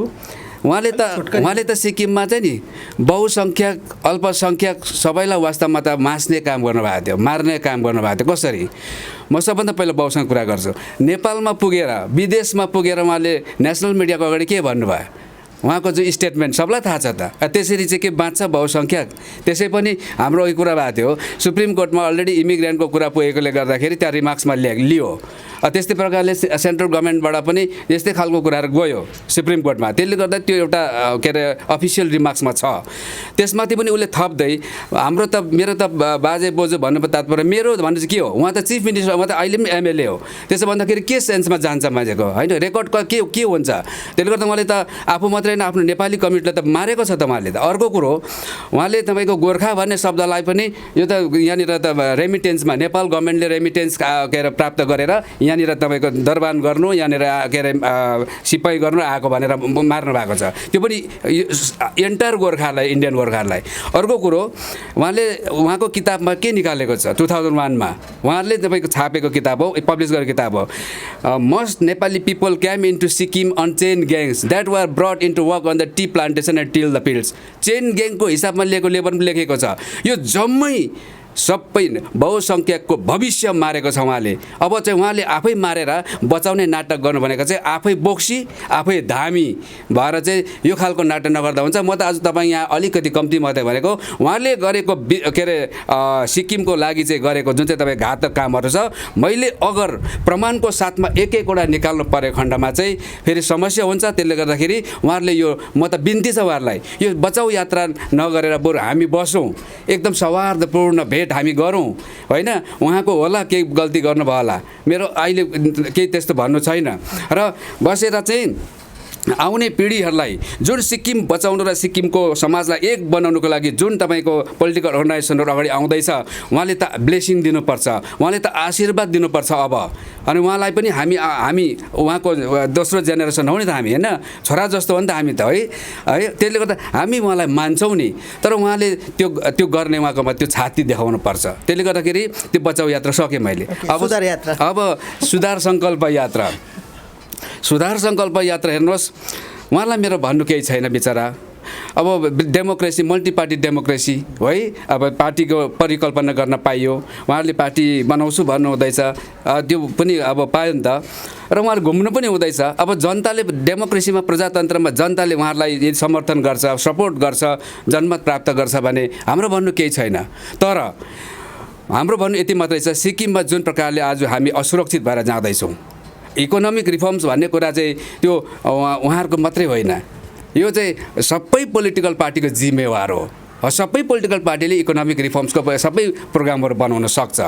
उहाँले त सिक्किममा चाहिँ नि बहुसङ्ख्यक अल्पसङ्ख्यक सबैलाई वास्तवमा त मास्ने काम गर्नुभएको थियो, मार्ने काम गर्नुभएको थियो। कसरी? म सबभन्दा पहिला बहुसँग कुरा गर्छु। नेपालमा पुगेर विदेशमा पुगेर उहाँले नेसनल मिडियाको अगाडि के भन्नुभयो? उहाँको जो स्टेटमेन्ट सबलाई थाहा छ त। त्यसरी चाहिँ के बाँच्छ बहुसङ्ख्यक? त्यसै पनि हाम्रो अघि कुरा भएको थियो, सुप्रिम कोर्टमा अलरेडी इमिग्रेन्टको कुरा पुगेकोले गर्दाखेरि त्यहाँ रिमार्क्समा लियो। त्यस्तै प्रकारले सेन्ट्रल गभर्मेन्टबाट पनि यस्तै खालको कुराहरू गयो सुप्रिम कोर्टमा। त्यसले गर्दा त्यो एउटा के अरे अफिसियल रिमार्क्समा छ। त्यसमाथि पनि उसले थप्दै हाम्रो त मेरो त बाजे बोजू भन्नु तात्पर्य मेरो भन्नु चाहिँ के हो? उहाँ त चिफ मिनिस्टर, उहाँ त अहिले पनि एमएलए हो। त्यसो भन्दाखेरि के सेन्समा जान्छ मान्छेको होइन? रेकर्ड के हुन्छ? त्यसले गर्दा उहाँले त आफू मात्रै होइन आफ्नो नेपाली कम्युनिटीलाई त मारेको छ त उहाँले त। अर्को कुरो उहाँले तपाईँको गोर्खा भन्ने शब्दलाई पनि यो त यहाँनिर त रेमिटेन्समा नेपाल गभर्मेन्टले रेमिटेन्स के अरे प्राप्त गरेर यहाँनिर तपाईँको दरबान गर्नु, यहाँनिर के अरे सिपाही गर्नु आएको भनेर मार्नु भएको छ। त्यो पनि एन्टायर गोर्खाहरूलाई, इन्डियन गोर्खाहरूलाई। अर्को कुरो उहाँले उहाँको किताबमा के निकालेको छ 2001मा उहाँहरूले तपाईँको छापेको किताब हो, पब्लिस गरेको किताब हो, most Nepali people came into Sikkim on chain gangs that were brought into work on the tea plantation and till the fields. Chain ग्याङको हिसाबमा लिएको लेबर पनि लेखेको छ। यो जम्मै सबै बहुसङ्ख्यकको भविष्य मारेको छ उहाँले। अब चाहिँ उहाँले आफै मारेर बचाउने नाटक गर्नु भनेको चाहिँ आफै बोक्सी आफै धामी भएर चाहिँ यो खालको नाटक नगर्दा हुन्छ। म त आज तपाईँ यहाँ अलिकति कम्ती मात्रै भनेको उहाँले गरेको के अरे सिक्किमको लागि चाहिँ गरेको जुन चाहिँ तपाईँ घातक कामहरू छ, मैले अगर प्रमाणको साथमा एक एकवटा निकाल्नु परेको खण्डमा चाहिँ फेरि समस्या हुन्छ। त्यसले गर्दाखेरि उहाँहरूले यो म त बिन्ती छ उहाँहरूलाई, यो बचाउ यात्रा नगरेर बरु हामी बसौँ, एकदम सौहार्दपूर्ण भेट हामी गरौँ होइन। उहाँको होला केही गल्ती गर्नुभयो होला, मेरो अहिले केही त्यस्तो भन्नु छैन। र बसेर चाहिँ आउने पिँढीहरूलाई जुन सिक्किम बचाउनु र सिक्किमको समाजलाई एक बनाउनुको लागि जुन तपाईँको पोलिटिकल अर्गनाइजेसनहरू अगाडि आउँदैछ, उहाँले त ब्लेसिङ दिनुपर्छ, उहाँले त आशीर्वाद दिनुपर्छ अब। अनि उहाँलाई पनि हामी उहाँको दोस्रो जेनेरेसन हो नि त हामी होइन, छोरा जस्तो हो नि त हामी त है। त्यसले गर्दा हामी उहाँलाई मान्छौँ नि, तर उहाँले त्यो गर्ने उहाँकोमा त्यो छाती देखाउनु पर्छ। त्यसले गर्दाखेरि त्यो बचाउ यात्रा सकेँ मैले। अब सुधार सङ्कल्प यात्रा हेर्नुहोस्, उहाँलाई मेरो भन्नु केही छैन बिचरा। अब डेमोक्रेसी, मल्टी पार्टी डेमोक्रेसी है, अब पार्टीको परिकल्पना गर्न पाइयो, उहाँहरूले पार्टी बनाउँछु भन्नु हुँदैछ, त्यो पनि अब पायो नि त। र उहाँहरू घुम्नु पनि हुँदैछ। अब जनताले डेमोक्रेसीमा, प्रजातन्त्रमा जनताले उहाँहरूलाई यदि समर्थन गर्छ, सपोर्ट गर्छ, जनमत प्राप्त गर्छ भने हाम्रो भन्नु केही छैन। तर हाम्रो भन्नु यति मात्रै छ, सिक्किममा जुन प्रकारले आज हामी असुरक्षित भएर जाँदैछौँ, इकोनोमिक रिफर्म्स भन्ने कुरा चाहिँ त्यो उहाँहरूको मात्रै होइन, यो चाहिँ सबै पोलिटिकल पार्टीको जिम्मेवार हो। सबै पोलिटिकल पार्टीले इकोनोमिक रिफर्म्सको सबै प्रोग्रामहरू बनाउन सक्छ।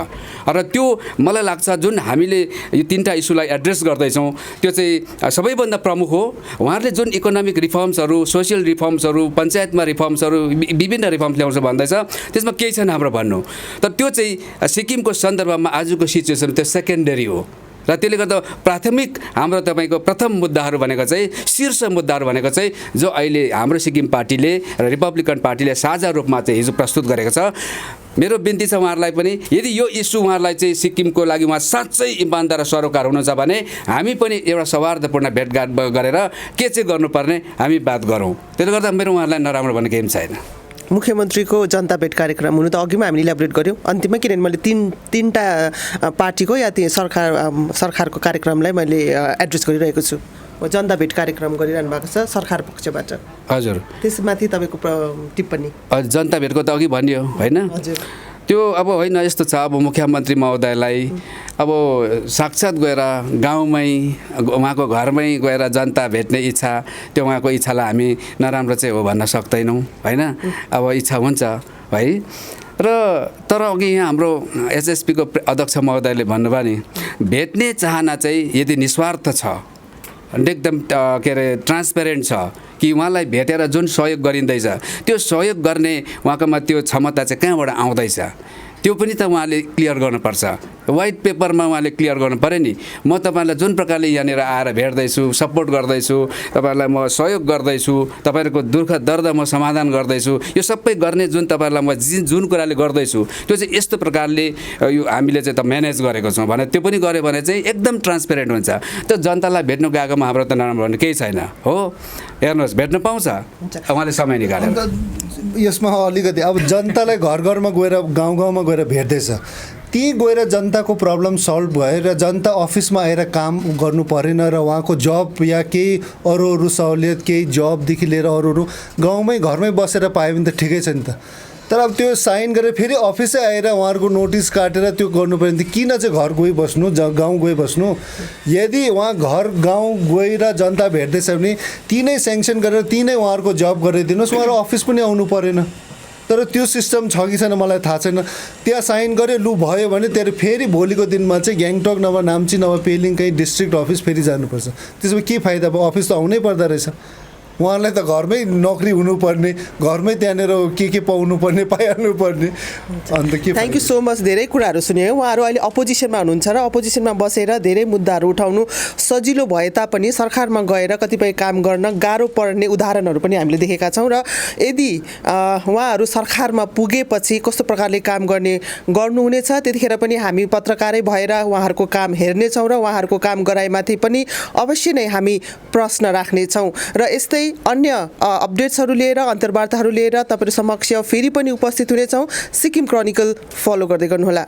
र त्यो मलाई लाग्छ जुन हामीले यो तीनटा इस्युलाई एड्रेस गर्दैछौँ त्यो चाहिँ सबैभन्दा प्रमुख हो। उहाँहरूले जुन इकोनोमिक रिफर्म्सहरू, सोसियल रिफर्म्सहरू, पञ्चायतमा रिफर्म्सहरू, विभिन्न रिफर्म्स ल्याउँछ भन्दैछ, त्यसमा केही छैन हाम्रो भन्नु। तर त्यो चाहिँ सिक्किमको सन्दर्भमा आजको सिचुएसन त्यो सेकेन्डरी हो। र त्यसले गर्दा प्राथमिक हाम्रो तपाईँको प्रथम मुद्दाहरू भनेको चाहिँ, शीर्ष मुद्दाहरू भनेको चाहिँ जो अहिले हाम्रो सिक्किम पार्टीले र रिपब्लिकन पार्टीले साझा रूपमा चाहिँ हिजो प्रस्तुत गरेको छ। मेरो बिन्ती छ उहाँहरूलाई पनि, यदि यो इस्यु उहाँहरूलाई चाहिँ सिक्किमको लागि उहाँ साँच्चै इमान्दार र सरोकार हुनुहुन्छ भने हामी पनि एउटा सौहार्दपूर्ण भेटघाट गरेर के चाहिँ गर्नुपर्ने हामी बात गरौँ। त्यसले गर्दा मेरो उहाँहरूलाई नराम्रो भन्ने केही छैन। मुख्यमन्त्रीको जनता भेट कार्यक्रम हुनु त अघिमा हामीले इलाबोरेट गऱ्यौँ, अन्तिममा किनभने मैले तीनटा पार्टीको या सरकारको कार्यक्रमलाई मैले एड्रेस गरिरहेको छु। जनता भेट कार्यक्रम गरिरहनु भएको छ सरकार पक्षबाट। हजुर, त्यसमाथि तपाईँको टिप्पणी? जनता भेटको त अघि भनियो होइन, त्यो अब होइन यस्तो छ। अब मुख्यमन्त्री महोदयलाई अब साक्षात् गएर गाउँमै उहाँको घरमै गएर जनता भेट्ने इच्छा, त्यो उहाँको इच्छालाई हामी नराम्रो चाहिँ हो भन्न सक्दैनौँ होइन। अब इच्छा हुन्छ है। र तर अघि यहाँ हाम्रो एसएसपीको अध्यक्ष महोदयले भन्नुभयो नि, भेट्ने चाहना चाहिँ यदि निस्वार्थ छ, एकदम के अरे ट्रान्सपेरेन्ट छ कि उहाँलाई भेटेर जुन सहयोग गरिँदैछ त्यो सहयोग गर्ने उहाँकोमा त्यो क्षमता चाहिँ कहाँबाट आउँदैछ, त्यो पनि त उहाँले क्लियर गर्नुपर्छ। व्हाइट पेपरमा उहाँले क्लियर गर्नु पऱ्यो नि, म तपाईँलाई जुन प्रकारले यहाँनिर आएर भेट्दैछु, सपोर्ट गर्दैछु, तपाईँहरूलाई म सहयोग गर्दैछु, तपाईँहरूको दुःख दर्द म समाधान गर्दैछु, यो सबै गर्ने जुन तपाईँहरूलाई म जुन कुराले गर्दैछु त्यो चाहिँ यस्तो प्रकारले यो हामीले चाहिँ त म्यानेज गरेको छौँ भने त्यो पनि गऱ्यो भने चाहिँ एकदम ट्रान्सपेरेन्ट हुन्छ। त्यो जनतालाई भेट्नु गएकोमा हाम्रो त नराम्रो भन्ने केही छैन हो। हेर्नुहोस्, भेट्न पाउँछ उहाँले समय निकालेर। यसमा अलिकति अब जनतालाई घर घरमा गएर गाउँ गाउँमा गएर भेट्दैछ, त्यहीँ गएर जनताको प्रब्लम सल्भ भयो र जनता अफिसमा आएर काम गर्नु परेन र उहाँको जब या केही अरू सहुलियत, केही जबदेखि लिएर अरू गाउँमै घरमै बसेर पायो भने त ठिकै छ नि त। तर अब त्यो साइन गरेर फेरि अफिसै आएर उहाँहरूको नोटिस काटेर त्यो गर्नु पऱ्यो भने किन चाहिँ घर गइ बस्नु, गाउँ गइ बस्नु? यदि उहाँ घर गाउँ गएर जनता भेट्दैछ भने तिनै सेङ्सन गरेर तिनै उहाँहरूको जब गरिदिनुहोस्, उहाँहरू अफिस पनि आउनु परेन। तर त्यो सिस्टम छ कि छैन मलाई थाहा छैन। त्यहाँ साइन गऱ्यो, लु भयो भने त्यहाँ फेरि भोलिको दिनमा चाहिँ ग्याङटक नभए नाम्ची नभए पेलिङ कहीँ डिस्ट्रिक्ट अफिस फेरि जानुपर्छ। त्यसमा के फाइदा भयो? अफिस त आउनै पर्दो रहेछ। उहाँलाई त घरमै नोकरी हुनुपर्ने, घरमै त्यहाँनिर के पाउनु पर्ने, पाइहाल्नु पर्ने। अन्त के? Thank you so much. धेरै कुराहरू सुन्यो। उहाँहरू अहिले अपोजिसनमा हुनुहुन्छ र अपोजिसनमा बसेर धेरै मुद्दाहरू उठाउनु सजिलो भए तापनि सरकारमा गएर कतिपय काम गर्न गाह्रो पर्ने उदाहरणहरू पनि हामीले देखेका छौँ। र यदि उहाँहरू सरकारमा पुगेपछि कस्तो प्रकारले काम गर्नुहुनेछ त्यतिखेर पनि हामी पत्रकारै भएर उहाँहरूको काम हेर्नेछौँ र उहाँहरूको काम गराइमाथि पनि अवश्य नै हामी प्रश्न राख्नेछौँ। र यस्तै अन्य अपडेट्सहरू लिएर अन्तर्वार्ताहरू लिएर तपाईहरु समक्ष फेरि पनि उपस्थित हुनेछौँ। सिक्किम क्रोनिकल फलो गर्दै गर्नुहोला।